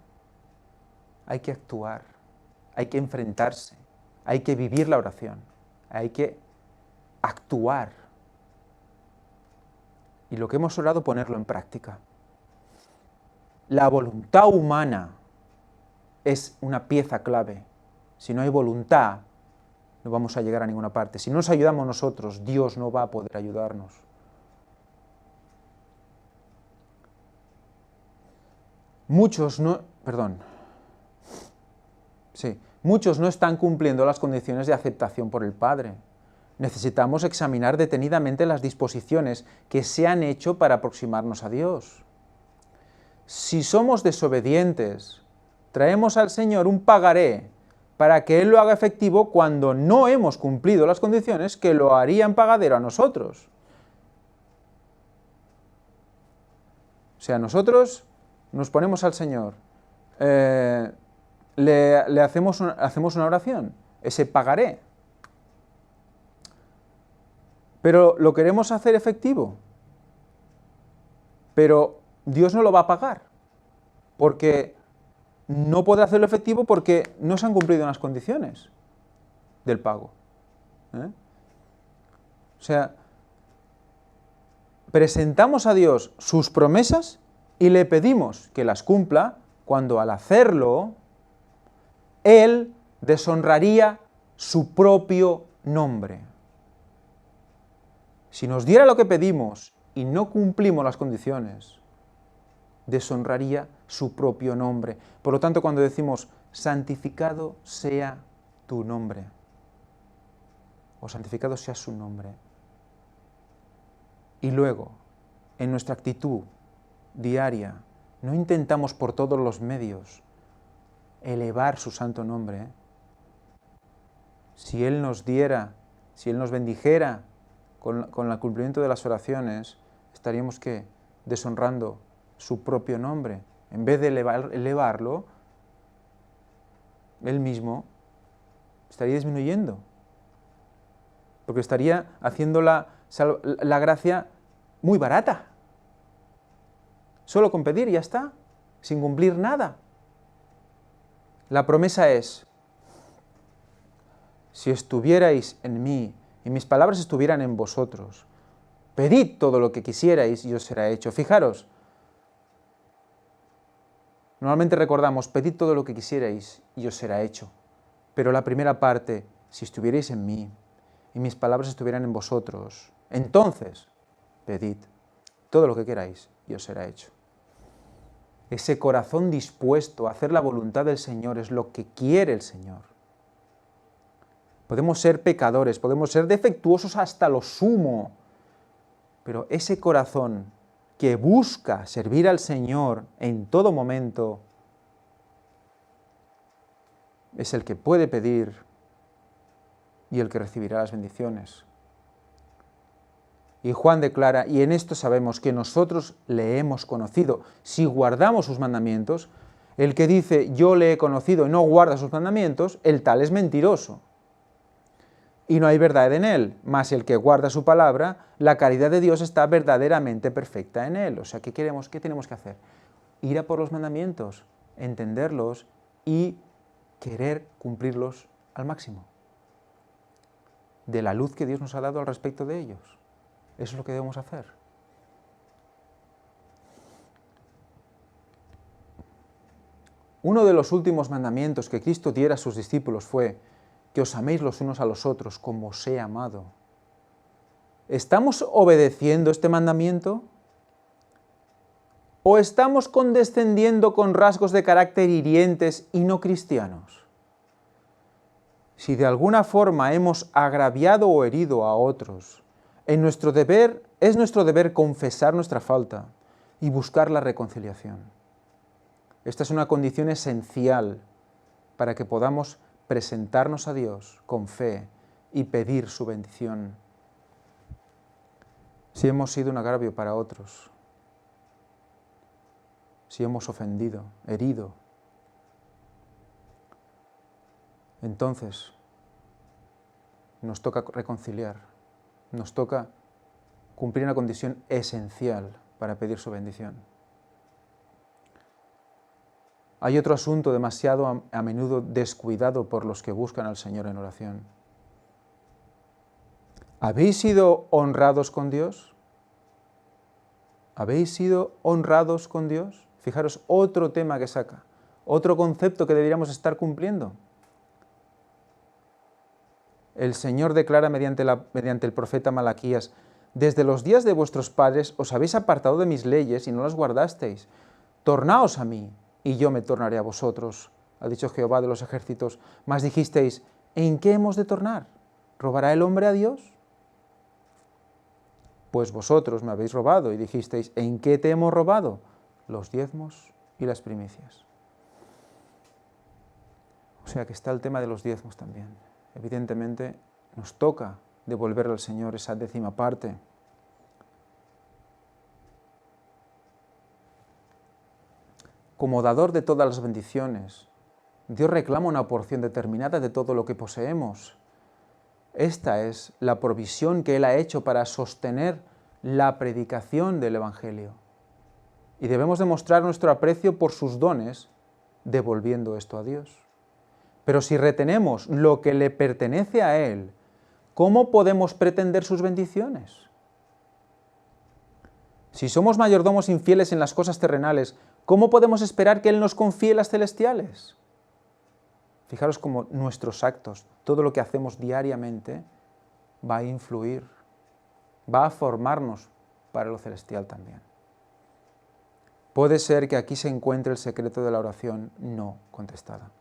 Hay que actuar, hay que enfrentarse, hay que vivir la oración, hay que actuar. Y lo que hemos orado, ponerlo en práctica. La voluntad humana es una pieza clave. Si no hay voluntad, no vamos a llegar a ninguna parte. Si no nos ayudamos nosotros, Dios no va a poder ayudarnos. Muchos no están cumpliendo las condiciones de aceptación por el Padre. Necesitamos examinar detenidamente las disposiciones que se han hecho para aproximarnos a Dios. Si somos desobedientes, traemos al Señor un pagaré para que Él lo haga efectivo cuando no hemos cumplido las condiciones que lo harían pagadero a nosotros. O sea, nosotros nos ponemos al Señor, le hacemos una oración, ese pagaré. Pero lo queremos hacer efectivo. Pero Dios no lo va a pagar, porque no puede hacerlo efectivo porque no se han cumplido las condiciones del pago. O sea, presentamos a Dios sus promesas y le pedimos que las cumpla, cuando al hacerlo, Él deshonraría su propio nombre. Si nos diera lo que pedimos y no cumplimos las condiciones, deshonraría su propio nombre. Por lo tanto, cuando decimos, santificado sea tu nombre, o santificado sea su nombre, y luego, en nuestra actitud diaria, no intentamos por todos los medios elevar su santo nombre. Si Él nos diera, si Él nos bendijera con el cumplimiento de las oraciones, estaríamos ¿qué? Deshonrando su propio nombre. En vez de elevarlo, Él mismo estaría disminuyendo, porque estaría haciendo la gracia muy barata. Solo con pedir y ya está, sin cumplir nada. La promesa es, si estuvierais en mí y mis palabras estuvieran en vosotros, pedid todo lo que quisierais y os será hecho. Fijaros, normalmente recordamos, pedid todo lo que quisierais y os será hecho. Pero la primera parte, si estuvierais en mí y mis palabras estuvieran en vosotros, entonces pedid todo lo que queráis y os será hecho. Ese corazón dispuesto a hacer la voluntad del Señor es lo que quiere el Señor. Podemos ser pecadores, podemos ser defectuosos hasta lo sumo, pero ese corazón que busca servir al Señor en todo momento es el que puede pedir y el que recibirá las bendiciones. Y Juan declara, y en esto sabemos que nosotros le hemos conocido, si guardamos sus mandamientos. El que dice, yo le he conocido y no guarda sus mandamientos, el tal es mentiroso. Y no hay verdad en él, mas el que guarda su palabra, la caridad de Dios está verdaderamente perfecta en él. O sea, ¿qué tenemos que hacer? Ir a por los mandamientos, entenderlos y querer cumplirlos al máximo, de la luz que Dios nos ha dado al respecto de ellos. Eso es lo que debemos hacer. Uno de los últimos mandamientos que Cristo diera a sus discípulos fue que os améis los unos a los otros como os he amado. ¿Estamos obedeciendo este mandamiento? ¿O estamos condescendiendo con rasgos de carácter hirientes y no cristianos? Si de alguna forma hemos agraviado o herido a otros, es nuestro deber confesar nuestra falta y buscar la reconciliación. Esta es una condición esencial para que podamos presentarnos a Dios con fe y pedir su bendición. Si hemos sido un agravio para otros, si hemos ofendido, herido, entonces nos toca reconciliar, nos toca cumplir una condición esencial para pedir su bendición. Hay otro asunto demasiado a menudo descuidado por los que buscan al Señor en oración. ¿Habéis sido honrados con Dios? ¿Habéis sido honrados con Dios? Fijaros, otro tema que saca, otro concepto que deberíamos estar cumpliendo. El Señor declara mediante el profeta Malaquías: desde los días de vuestros padres os habéis apartado de mis leyes y no las guardasteis. Tornaos a mí, y yo me tornaré a vosotros, ha dicho Jehová de los ejércitos. Mas dijisteis: ¿en qué hemos de tornar? ¿Robará el hombre a Dios? Pues vosotros me habéis robado, y dijisteis: ¿en qué te hemos robado? Los diezmos y las primicias. O sea que está el tema de los diezmos también. Evidentemente nos toca devolverle al Señor esa 10ª parte. Como dador de todas las bendiciones, Dios reclama una porción determinada de todo lo que poseemos. Esta es la provisión que Él ha hecho para sostener la predicación del Evangelio. Y debemos demostrar nuestro aprecio por sus dones, devolviendo esto a Dios. Pero si retenemos lo que le pertenece a Él, ¿cómo podemos pretender sus bendiciones? Si somos mayordomos infieles en las cosas terrenales, ¿cómo podemos esperar que Él nos confíe las celestiales? Fijaros cómo nuestros actos, todo lo que hacemos diariamente, va a influir, va a formarnos para lo celestial también. Puede ser que aquí se encuentre el secreto de la oración no contestada.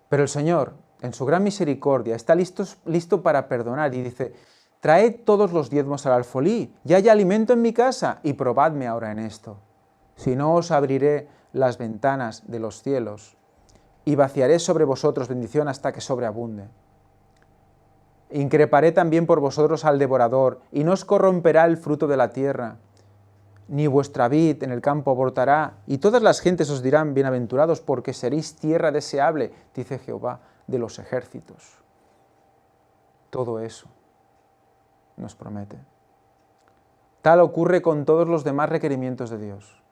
Pero el Señor, en su gran misericordia, está listo para perdonar y dice: traed todos los diezmos al alfolí, y haya alimento en mi casa, y probadme ahora en esto. Si no, os abriré las ventanas de los cielos, y vaciaré sobre vosotros bendición hasta que sobreabunde. Increparé también por vosotros al devorador, y no os corromperá el fruto de la tierra, ni vuestra vid en el campo abortará, y todas las gentes os dirán: bienaventurados, porque seréis tierra deseable, dice Jehová de los ejércitos. Todo eso nos promete. Tal ocurre con todos los demás requerimientos de Dios.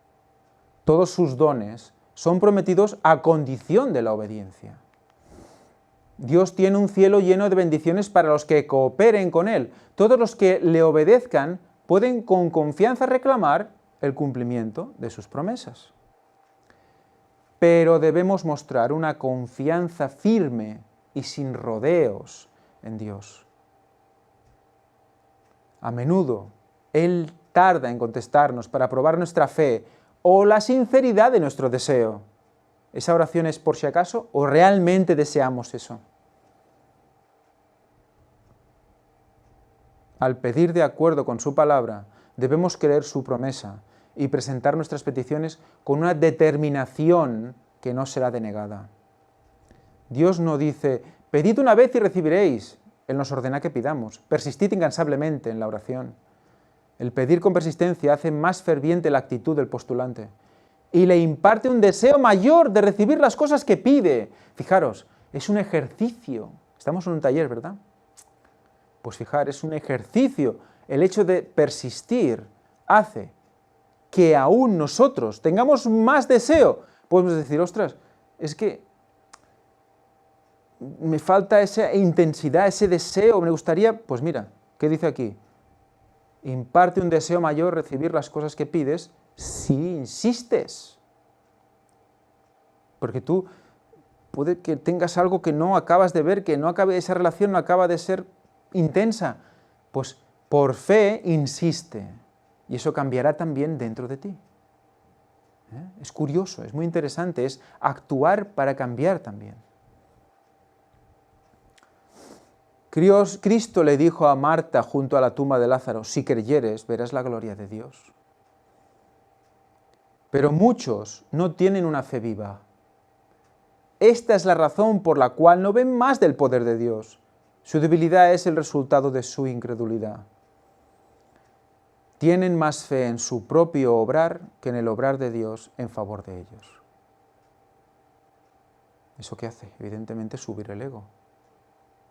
Todos sus dones son prometidos a condición de la obediencia. Dios tiene un cielo lleno de bendiciones para los que cooperen con Él. Todos los que le obedezcan pueden con confianza reclamar el cumplimiento de sus promesas. Pero debemos mostrar una confianza firme y sin rodeos en Dios. A menudo Él tarda en contestarnos para probar nuestra fe o la sinceridad de nuestro deseo. ¿Esa oración es por si acaso o realmente deseamos eso? Al pedir de acuerdo con su palabra, debemos creer su promesa y presentar nuestras peticiones con una determinación que no será denegada. Dios no dice: pedid una vez y recibiréis. Él nos ordena que pidamos. Persistid incansablemente en la oración. El pedir con persistencia hace más ferviente la actitud del postulante y le imparte un deseo mayor de recibir las cosas que pide. Fijaros, es un ejercicio. Estamos en un taller, ¿verdad? Pues fijar, es un ejercicio. El hecho de persistir hace que aún nosotros tengamos más deseo. Podemos decir: ostras, es que me falta esa intensidad, ese deseo, me gustaría. Pues mira, ¿qué dice aquí? Imparte un deseo mayor recibir las cosas que pides si insistes. Porque tú puede que tengas algo que no acabas de ver, que no acabe, esa relación no acaba de ser intensa. Pues por fe insiste. Y eso cambiará también dentro de ti. Es curioso, es muy interesante, es actuar para cambiar también. Cristo le dijo a Marta junto a la tumba de Lázaro, si creyeres, verás la gloria de Dios. Pero muchos no tienen una fe viva. Esta es la razón por la cual no ven más del poder de Dios. Su debilidad es el resultado de su incredulidad. Tienen más fe en su propio obrar que en el obrar de Dios en favor de ellos. ¿Eso qué hace? Evidentemente subir el ego.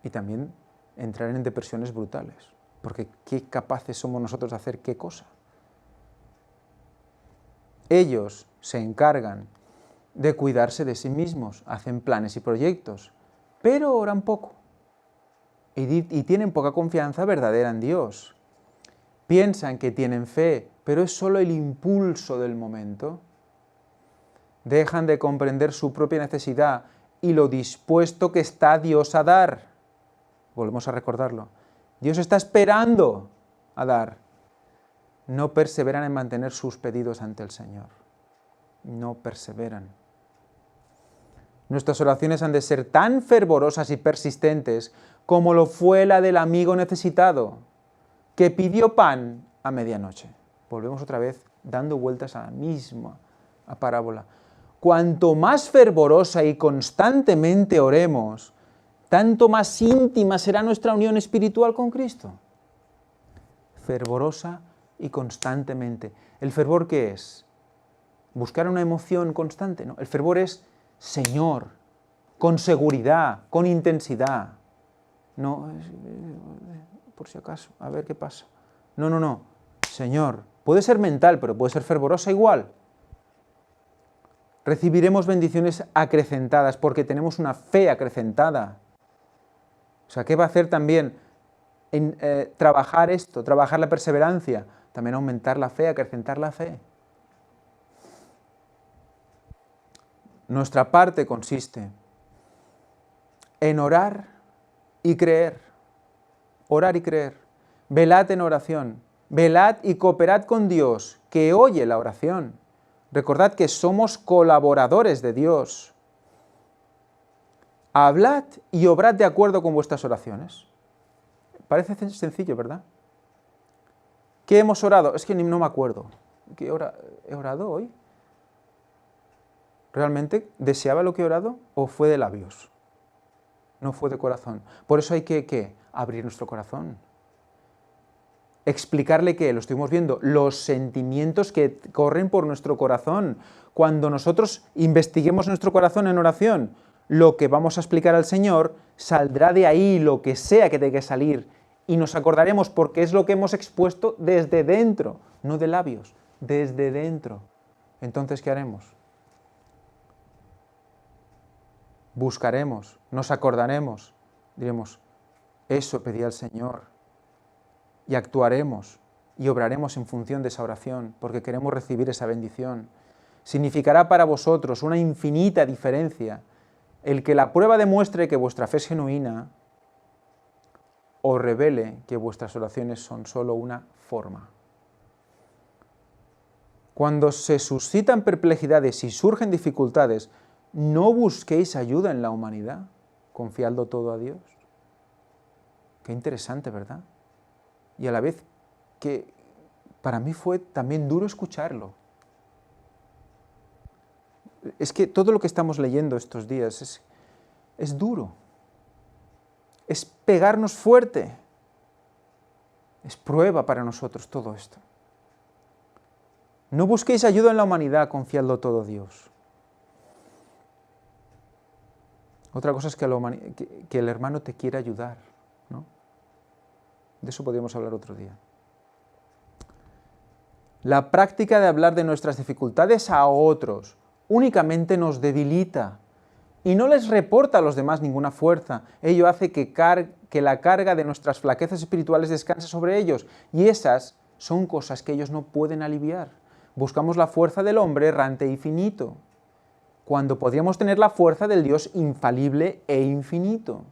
Y también entrar en depresiones brutales. Porque ¿qué capaces somos nosotros de hacer qué cosa? Ellos se encargan de cuidarse de sí mismos, hacen planes y proyectos, pero oran poco. Y tienen poca confianza verdadera en Dios. Piensan que tienen fe, pero es solo el impulso del momento. Dejan de comprender su propia necesidad y lo dispuesto que está Dios a dar. Volvemos a recordarlo. Dios está esperando a dar. No perseveran en mantener sus pedidos ante el Señor. No perseveran. Nuestras oraciones han de ser tan fervorosas y persistentes como lo fue la del amigo necesitado, que pidió pan a medianoche. Volvemos otra vez dando vueltas a la misma parábola. Cuanto más fervorosa y constantemente oremos, tanto más íntima será nuestra unión espiritual con Cristo. Fervorosa y constantemente. ¿El fervor qué es? ¿Buscar una emoción constante? No, el fervor es Señor, con seguridad, con intensidad. No, por si acaso, a ver qué pasa. No, Señor. Puede ser mental, pero puede ser fervorosa igual. Recibiremos bendiciones acrecentadas porque tenemos una fe acrecentada. O sea, ¿qué va a hacer también? Trabajar esto, trabajar la perseverancia, también aumentar la fe, acrecentar la fe. Nuestra parte consiste en orar y creer. Orar y creer. Velad en oración. Velad y cooperad con Dios, que oye la oración. Recordad que somos colaboradores de Dios. Hablad y obrad de acuerdo con vuestras oraciones. Parece sencillo, ¿verdad? ¿Qué hemos orado? Es que no me acuerdo. ¿Qué he orado hoy? ¿Realmente deseaba lo que he orado o fue de labios? No fue de corazón. Por eso hay que abrir nuestro corazón. Explicarle que, lo estuvimos viendo, los sentimientos que corren por nuestro corazón. Cuando nosotros investiguemos nuestro corazón en oración, lo que vamos a explicar al Señor, saldrá de ahí lo que sea que tenga que salir. Y nos acordaremos porque es lo que hemos expuesto desde dentro, no de labios, desde dentro. Entonces, ¿qué haremos? Buscaremos, nos acordaremos, diremos, eso pedí al Señor. Y actuaremos y obraremos en función de esa oración, porque queremos recibir esa bendición. Significará para vosotros una infinita diferencia el que la prueba demuestre que vuestra fe es genuina o revele que vuestras oraciones son solo una forma. Cuando se suscitan perplejidades y surgen dificultades, no busquéis ayuda en la humanidad, confiadlo todo a Dios. Qué interesante, ¿verdad? Y a la vez que para mí fue también duro escucharlo. Es que todo lo que estamos leyendo estos días es duro. Es pegarnos fuerte. Es prueba para nosotros todo esto. No busquéis ayuda en la humanidad, confiadlo todo a Dios. Otra cosa es que el hermano te quiera ayudar, ¿no? De eso podríamos hablar otro día. La práctica de hablar de nuestras dificultades a otros únicamente nos debilita y no les reporta a los demás ninguna fuerza. Ello hace que la carga de nuestras flaquezas espirituales descanse sobre ellos, y esas son cosas que ellos no pueden aliviar. Buscamos la fuerza del hombre errante y finito, cuando podríamos tener la fuerza del Dios infalible e infinito.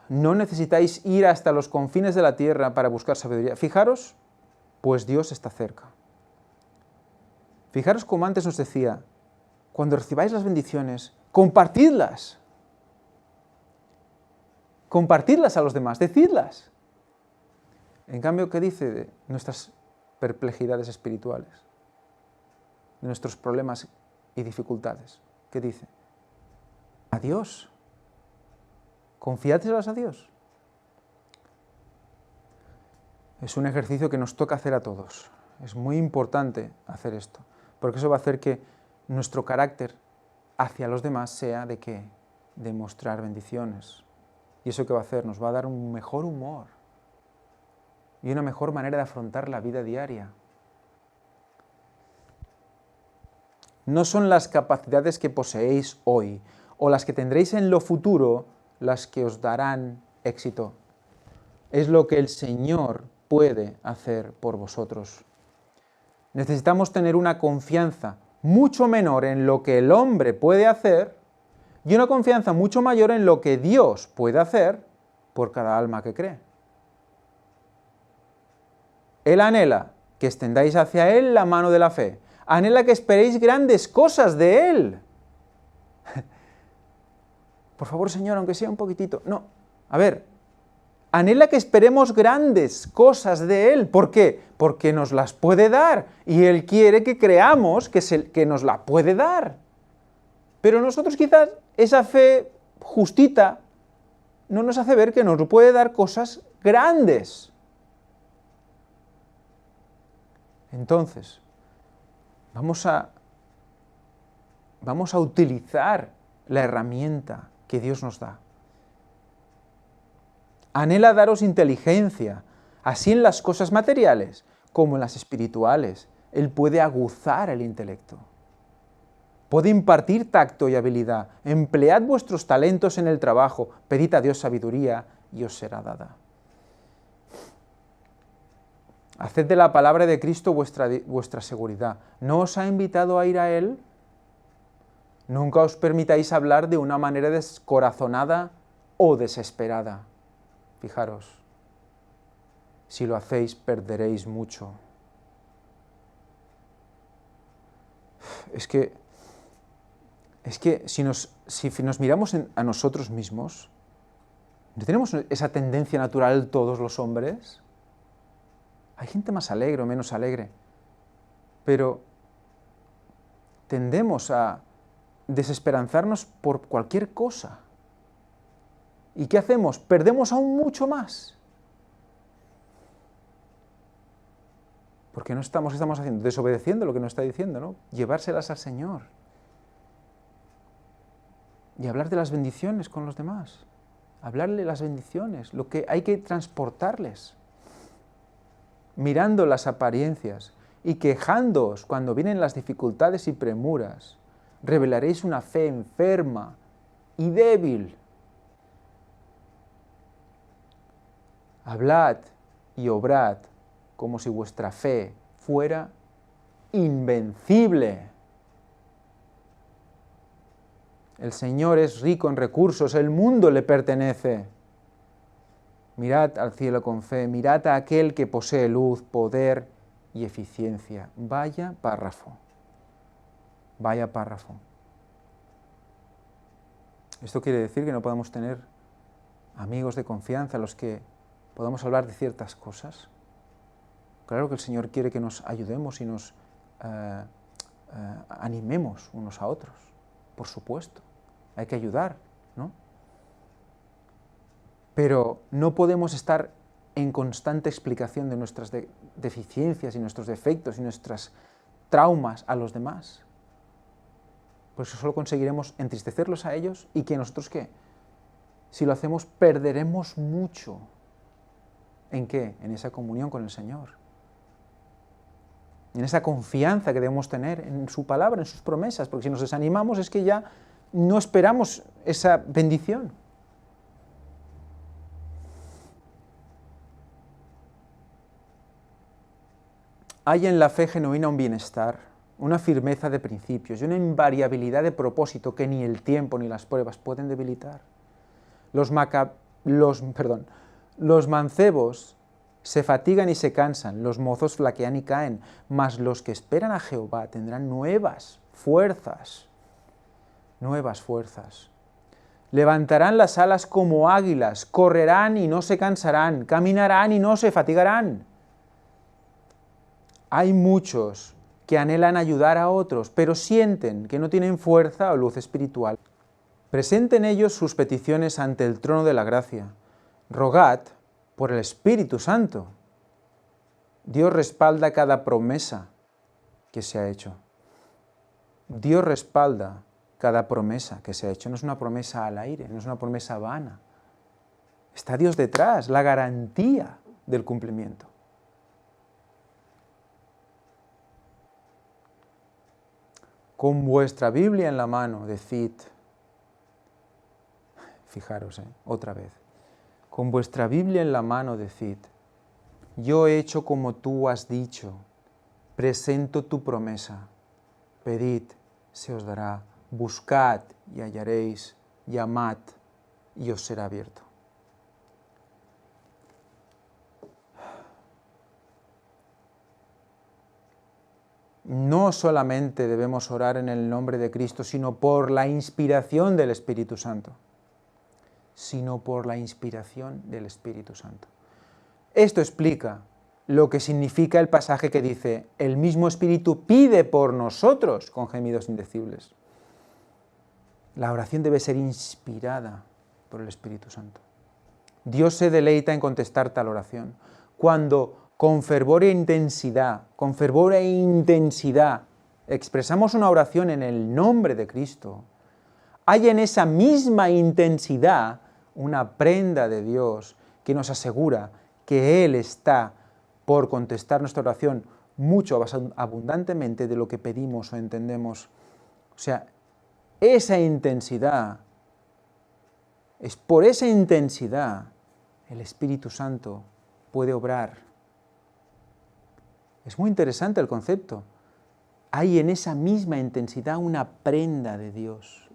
No necesitáis ir hasta los confines de la tierra para buscar sabiduría. Fijaros, pues Dios está cerca. Fijaros como antes nos decía, cuando recibáis las bendiciones, compartidlas. compartidlas a los demás, decidlas. En cambio, ¿qué dice de nuestras perplejidades espirituales? De nuestros problemas y dificultades. ¿Qué dice? A Dios. Confiádselas a Dios. Es un ejercicio que nos toca hacer a todos. Es muy importante hacer esto, porque eso va a hacer que nuestro carácter hacia los demás sea de ¿qué? De mostrar bendiciones. ¿Y eso qué va a hacer? Nos va a dar un mejor humor y una mejor manera de afrontar la vida diaria. No son las capacidades que poseéis hoy o las que tendréis en lo futuro las que os darán éxito. Es lo que el Señor puede hacer por vosotros. Necesitamos tener una confianza mucho menor en lo que el hombre puede hacer y una confianza mucho mayor en lo que Dios puede hacer por cada alma que cree. Él anhela que extendáis hacia Él la mano de la fe. Anhela que esperéis grandes cosas de Él. Por favor, Señor, aunque sea un poquitito. No, a ver, anhela que esperemos grandes cosas de Él. ¿Por qué? Porque nos las puede dar y Él quiere que creamos que nos la puede dar. Pero nosotros quizás esa fe justita no nos hace ver que nos puede dar cosas grandes. Entonces, vamos a utilizar la herramienta que Dios nos da. Anhela daros inteligencia, así en las cosas materiales como en las espirituales. Él puede aguzar el intelecto. Puede impartir tacto y habilidad. Emplead vuestros talentos en el trabajo. Pedid a Dios sabiduría y os será dada. Haced de la palabra de Cristo vuestra seguridad. ¿No os ha invitado a ir a Él? Nunca os permitáis hablar de una manera descorazonada o desesperada. Fijaros, si lo hacéis perderéis mucho. Es que si nos miramos a nosotros mismos, ¿no tenemos esa tendencia natural todos los hombres? Hay gente más alegre o menos alegre, pero tendemos a desesperanzarnos por cualquier cosa. ¿Y qué hacemos? Perdemos aún mucho más. Porque ¿qué estamos haciendo? Desobedeciendo lo que nos está diciendo, ¿no? Llevárselas al Señor. Y hablar de las bendiciones con los demás. Hablarle las bendiciones, lo que hay que transportarles. Mirando las apariencias y quejándoos cuando vienen las dificultades y premuras, revelaréis una fe enferma y débil. Hablad y obrad como si vuestra fe fuera invencible. El Señor es rico en recursos, el mundo le pertenece. Mirad al cielo con fe, mirad a aquel que posee luz, poder y eficiencia. Vaya párrafo. Vaya párrafo. Esto quiere decir que no podamos tener amigos de confianza a los que podamos hablar de ciertas cosas. Claro que el Señor quiere que nos ayudemos y nos animemos unos a otros, por supuesto. Hay que ayudar, ¿no? Pero no podemos estar en constante explicación de nuestras deficiencias y nuestros defectos y nuestros traumas a los demás. Por eso solo conseguiremos entristecerlos a ellos y que nosotros, ¿qué? Si lo hacemos, perderemos mucho. ¿En qué? En esa comunión con el Señor. En esa confianza que debemos tener en su palabra, en sus promesas, porque si nos desanimamos es que ya no esperamos esa bendición. Hay en la fe genuina un bienestar, una firmeza de principios y una invariabilidad de propósito que ni el tiempo ni las pruebas pueden debilitar. Los mancebos se fatigan y se cansan, los mozos flaquean y caen, mas los que esperan a Jehová tendrán nuevas fuerzas. Nuevas fuerzas. Levantarán las alas como águilas, correrán y no se cansarán, caminarán y no se fatigarán. Hay muchos que anhelan ayudar a otros, pero sienten que no tienen fuerza o luz espiritual. Presenten ellos sus peticiones ante el trono de la gracia. Rogad por el Espíritu Santo. Dios respalda cada promesa que se ha hecho. Dios respalda cada promesa que se ha hecho. No es una promesa al aire, no es una promesa vana. Está Dios detrás, la garantía del cumplimiento. Con vuestra Biblia en la mano, decid, fijaros, otra vez, con vuestra Biblia en la mano, decid, yo he hecho como tú has dicho, presento tu promesa, pedid, se os dará, buscad y hallaréis, llamad y os será abierto. No solamente debemos orar en el nombre de Cristo, sino por la inspiración del Espíritu Santo. Sino por la inspiración del Espíritu Santo. Esto explica lo que significa el pasaje que dice, el mismo Espíritu pide por nosotros con gemidos indecibles. La oración debe ser inspirada por el Espíritu Santo. Dios se deleita en contestar tal oración. Cuando con fervor e intensidad, expresamos una oración en el nombre de Cristo, hay en esa misma intensidad una prenda de Dios que nos asegura que Él está por contestar nuestra oración mucho más abundantemente de lo que pedimos o entendemos. O sea, esa intensidad, es por esa intensidad el Espíritu Santo puede obrar. Es muy interesante el concepto. Hay en esa misma intensidad una prenda de Dios.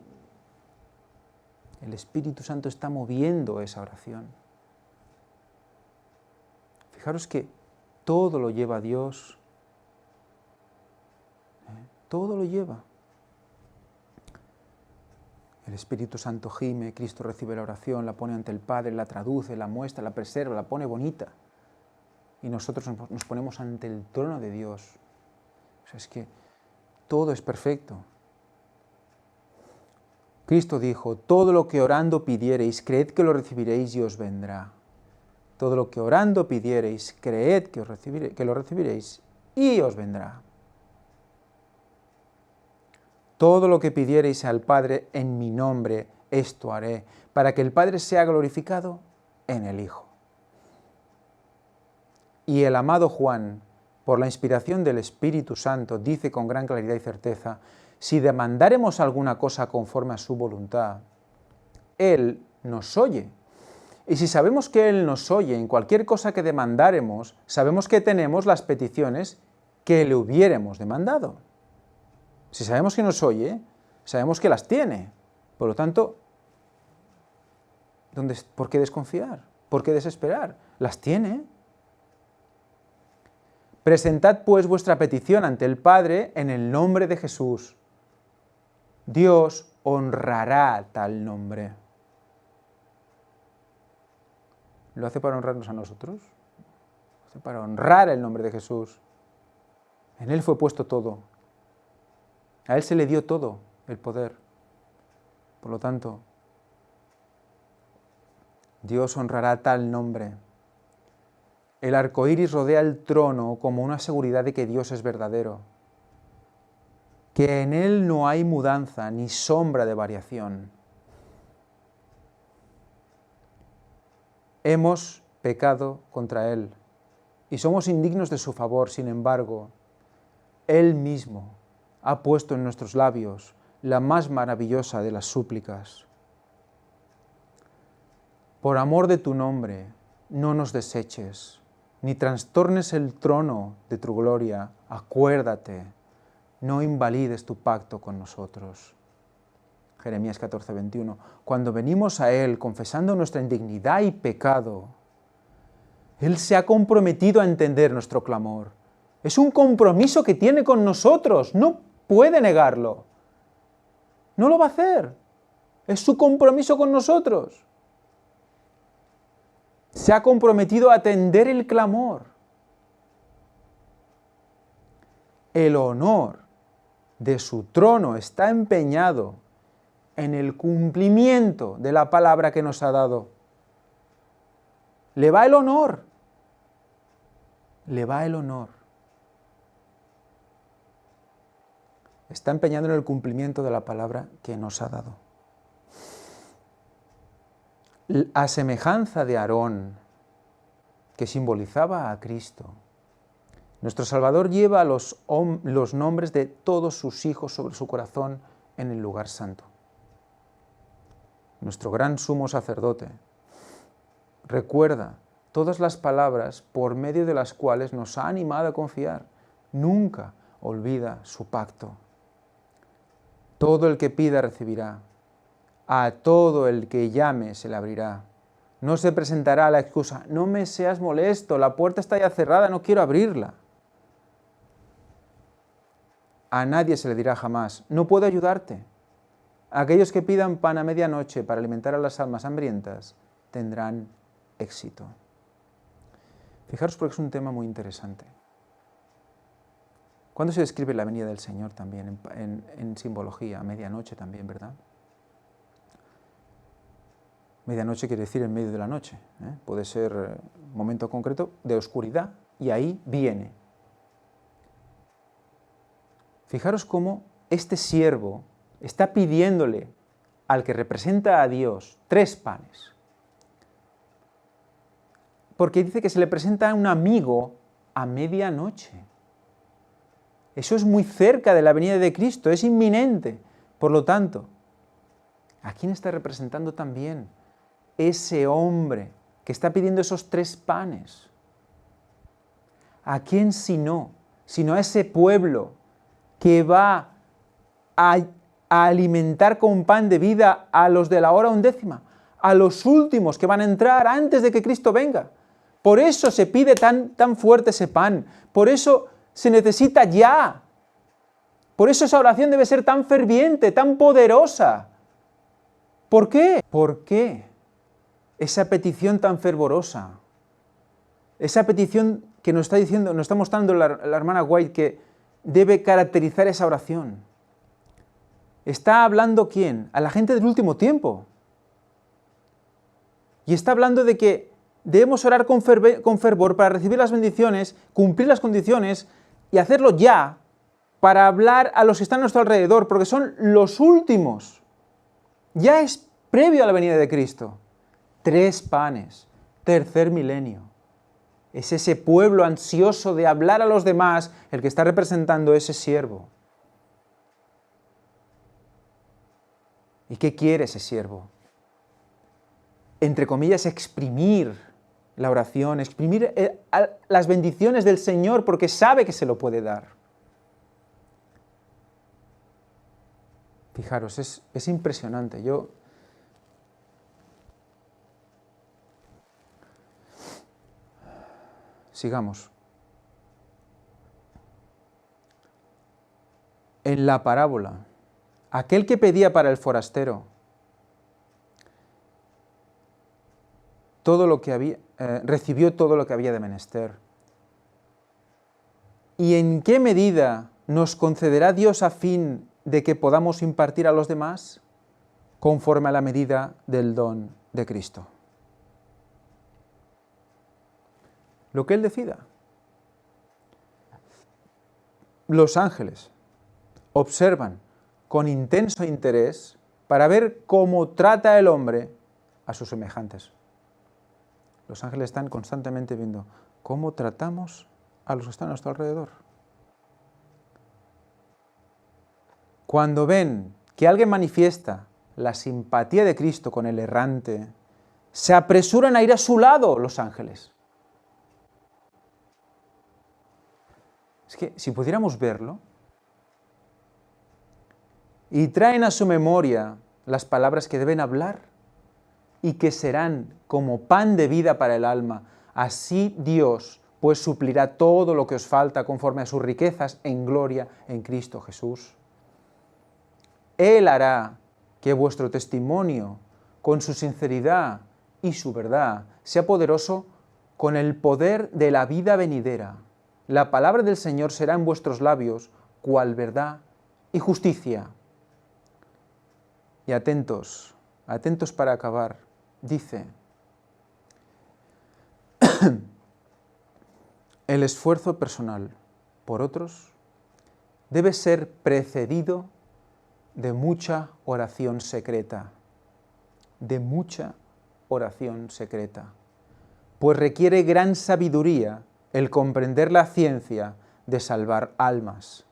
El Espíritu Santo está moviendo esa oración. Fijaros que todo lo lleva Dios. Todo lo lleva. El Espíritu Santo gime, Cristo recibe la oración, la pone ante el Padre, la traduce, la muestra, la preserva, la pone bonita. Y nosotros nos ponemos ante el trono de Dios. O sea, es que todo es perfecto. Cristo dijo, todo lo que orando pidiereis, creed que lo recibiréis y os vendrá. Todo lo que orando pidiereis, creed que lo recibiréis y os vendrá. Todo lo que pidiereis al Padre en mi nombre, esto haré, para que el Padre sea glorificado en el Hijo. Y el amado Juan, por la inspiración del Espíritu Santo, dice con gran claridad y certeza, si demandáremos alguna cosa conforme a su voluntad, Él nos oye. Y si sabemos que Él nos oye en cualquier cosa que demandáremos, sabemos que tenemos las peticiones que le hubiéramos demandado. Si sabemos que nos oye, sabemos que las tiene. Por lo tanto, ¿por qué desconfiar? ¿Por qué desesperar? Las tiene. Presentad pues vuestra petición ante el Padre en el nombre de Jesús. Dios honrará tal nombre. ¿Lo hace para honrarnos a nosotros? Lo hace para honrar el nombre de Jesús. En Él fue puesto todo. A Él se le dio todo el poder. Por lo tanto, Dios honrará tal nombre. El arco iris rodea el trono como una seguridad de que Dios es verdadero, que en Él no hay mudanza ni sombra de variación. Hemos pecado contra Él y somos indignos de su favor, sin embargo, Él mismo ha puesto en nuestros labios la más maravillosa de las súplicas. Por amor de tu nombre, no nos deseches, ni trastornes el trono de tu gloria, acuérdate, no invalides tu pacto con nosotros. Jeremías 14, 21. Cuando venimos a Él confesando nuestra indignidad y pecado, Él se ha comprometido a entender nuestro clamor. Es un compromiso que tiene con nosotros, no puede negarlo. No lo va a hacer. Es su compromiso con nosotros. Se ha comprometido a atender el clamor. El honor de su trono está empeñado en el cumplimiento de la palabra que nos ha dado. Le va el honor. Le va el honor. Está empeñado en el cumplimiento de la palabra que nos ha dado. A semejanza de Aarón, que simbolizaba a Cristo, nuestro Salvador lleva los nombres de todos sus hijos sobre su corazón en el lugar santo. Nuestro gran sumo sacerdote recuerda todas las palabras por medio de las cuales nos ha animado a confiar. Nunca olvida su pacto. Todo el que pida recibirá. A todo el que llame se le abrirá. No se presentará la excusa, no me seas molesto, la puerta está ya cerrada, no quiero abrirla. A nadie se le dirá jamás, no puedo ayudarte. Aquellos que pidan pan a medianoche para alimentar a las almas hambrientas tendrán éxito. Fijaros porque es un tema muy interesante. ¿Cuándo se describe la venida del Señor también en simbología? A medianoche también, ¿verdad? Medianoche quiere decir en medio de la noche, ¿eh? Puede ser un momento concreto de oscuridad y ahí viene. Fijaros cómo este siervo está pidiéndole al que representa a Dios 3 panes. Porque dice que se le presenta a un amigo a medianoche. Eso es muy cerca de la venida de Cristo, es inminente. Por lo tanto, ¿a quién está representando también ese hombre que está pidiendo esos 3 panes? ¿A quién sino a ese pueblo que va a alimentar con pan de vida a los de la hora 11ª, a los últimos que van a entrar antes de que Cristo venga? Por eso se pide tan fuerte ese pan, por eso se necesita ya, por eso esa oración debe ser tan ferviente, tan poderosa. ¿Por qué? ¿Por qué esa petición tan fervorosa? Esa petición que nos está diciendo, nos está mostrando la hermana White que debe caracterizar esa oración. ¿Está hablando quién? A la gente del último tiempo. Y está hablando de que debemos orar con fervor para recibir las bendiciones, cumplir las condiciones y hacerlo ya para hablar a los que están a nuestro alrededor, porque son los últimos. Ya es previo a la venida de Cristo. 3 panes, tercer milenio. Es ese pueblo ansioso de hablar a los demás el que está representando ese siervo. ¿Y qué quiere ese siervo? Entre comillas, exprimir la oración, exprimir las bendiciones del Señor porque sabe que se lo puede dar. Fijaros, es impresionante. Sigamos. En la parábola, aquel que pedía para el forastero todo lo que había, recibió todo lo que había de menester. ¿Y en qué medida nos concederá Dios a fin de que podamos impartir a los demás? Conforme a la medida del don de Cristo. Lo que Él decida. Los ángeles observan con intenso interés para ver cómo trata el hombre a sus semejantes. Los ángeles están constantemente viendo cómo tratamos a los que están a nuestro alrededor. Cuando ven que alguien manifiesta la simpatía de Cristo con el errante, se apresuran a ir a su lado los ángeles. Es que si pudiéramos verlo, y traen a su memoria las palabras que deben hablar y que serán como pan de vida para el alma, así Dios pues suplirá todo lo que os falta conforme a sus riquezas en gloria en Cristo Jesús. Él hará que vuestro testimonio, con su sinceridad y su verdad, sea poderoso con el poder de la vida venidera. La palabra del Señor será en vuestros labios, cual verdad y justicia. Y atentos, atentos para acabar, dice, el esfuerzo personal por otros debe ser precedido de mucha oración secreta, de mucha oración secreta, pues requiere gran sabiduría el comprender la ciencia de salvar almas.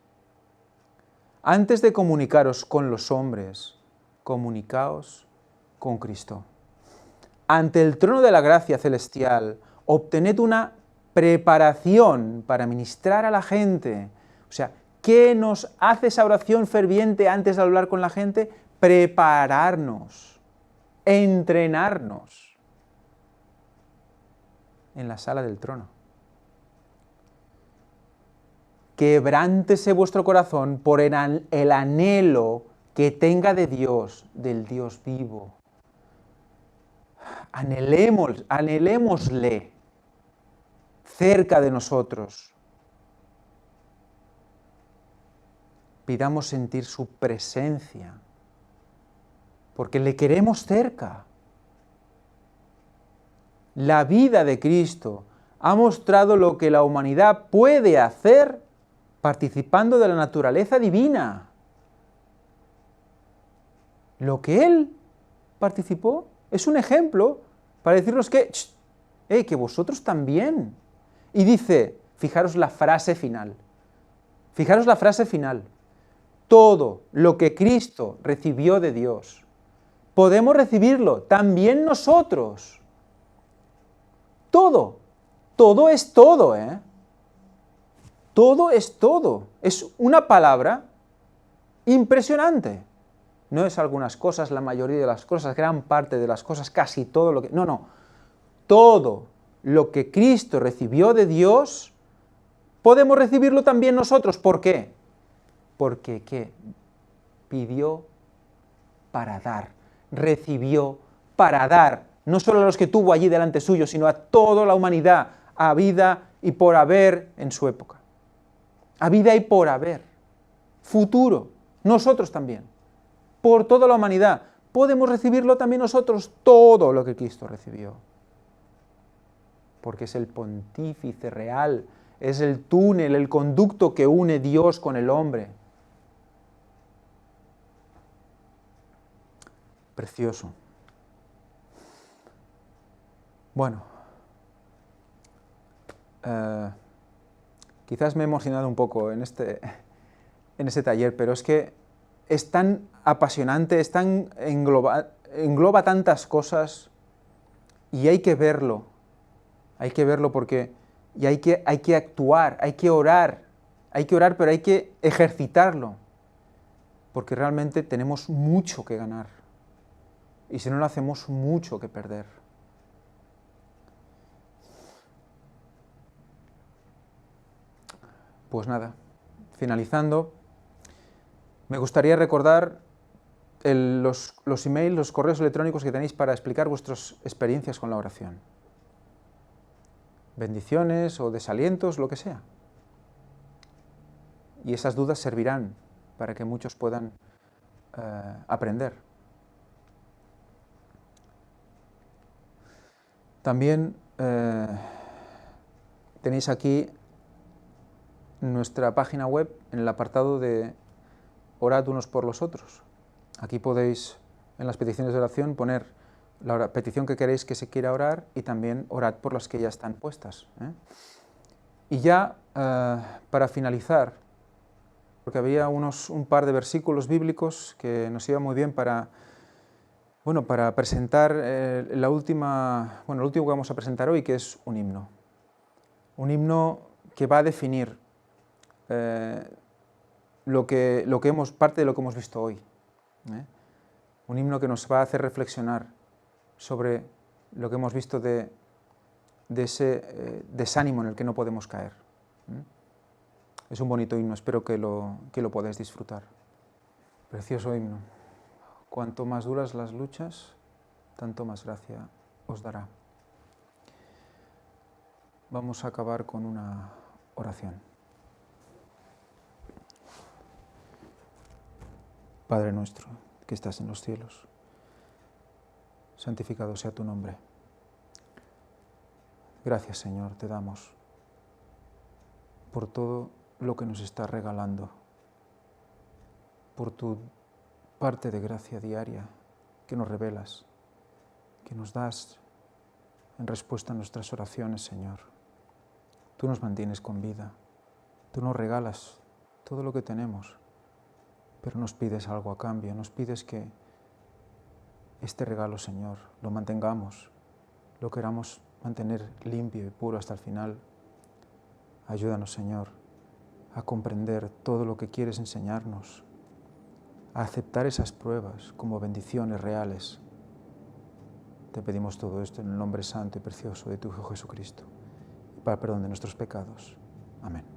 Antes de comunicaros con los hombres, comunicaos con Cristo. Ante el trono de la gracia celestial, obtened una preparación para ministrar a la gente. O sea, ¿qué nos hace esa oración ferviente antes de hablar con la gente? Prepararnos, entrenarnos en la sala del trono. Quebrántese vuestro corazón por el anhelo que tenga de Dios, del Dios vivo. Anhelémosle cerca de nosotros. Pidamos sentir su presencia, porque le queremos cerca. La vida de Cristo ha mostrado lo que la humanidad puede hacer participando de la naturaleza divina. Lo que Él participó es un ejemplo para decirnos que vosotros también. Y dice, fijaros la frase final, todo lo que Cristo recibió de Dios, podemos recibirlo también nosotros. Todo es todo, ¿eh? Todo es todo. Es una palabra impresionante. No es algunas cosas, la mayoría de las cosas, gran parte de las cosas, casi todo lo que... No. Todo lo que Cristo recibió de Dios, podemos recibirlo también nosotros. ¿Por qué? Porque ¿qué? Pidió para dar, recibió para dar, no solo a los que tuvo allí delante suyo, sino a toda la humanidad, a vida y por haber en su época. A vida y por haber. Futuro, nosotros también. Por toda la humanidad. Podemos recibirlo también nosotros, todo lo que Cristo recibió. Porque es el pontífice real, es el túnel, el conducto que une Dios con el hombre. Precioso. Bueno, quizás me he emocionado un poco en este taller, pero es que es tan apasionante, engloba tantas cosas y hay que verlo porque y hay que actuar, hay que orar, pero hay que ejercitarlo, porque realmente tenemos mucho que ganar y si no lo hacemos, mucho que perder. Pues nada, finalizando, me gustaría recordar los emails, los correos electrónicos que tenéis para explicar vuestras experiencias con la oración. Bendiciones o desalientos, lo que sea. Y esas dudas servirán para que muchos puedan aprender. También tenéis aquí nuestra página web en el apartado de orad unos por los otros. Aquí podéis, en las peticiones de oración, poner la petición que queréis que se quiera orar y también orad por las que ya están puestas. Y ya, para finalizar, porque había un par de versículos bíblicos que nos iba muy bien para presentar lo último que vamos a presentar hoy, que es un himno. Un himno que va a definir parte de lo que hemos visto hoy. Un himno que nos va a hacer reflexionar sobre lo que hemos visto de ese desánimo en el que no podemos caer. Es un bonito himno, espero que lo podáis disfrutar. Precioso himno. Cuanto más duras las luchas, tanto más gracia os dará. Vamos a acabar con una oración. Padre nuestro, que estás en los cielos, santificado sea tu nombre. Gracias, Señor, te damos por todo lo que nos estás regalando, por tu parte de gracia diaria que nos revelas, que nos das en respuesta a nuestras oraciones, Señor. Tú nos mantienes con vida, tú nos regalas todo lo que tenemos, pero nos pides algo a cambio, nos pides que este regalo, Señor, lo mantengamos, lo queramos mantener limpio y puro hasta el final. Ayúdanos, Señor, a comprender todo lo que quieres enseñarnos, a aceptar esas pruebas como bendiciones reales. Te pedimos todo esto en el nombre santo y precioso de tu Hijo Jesucristo, y para el perdón de nuestros pecados. Amén.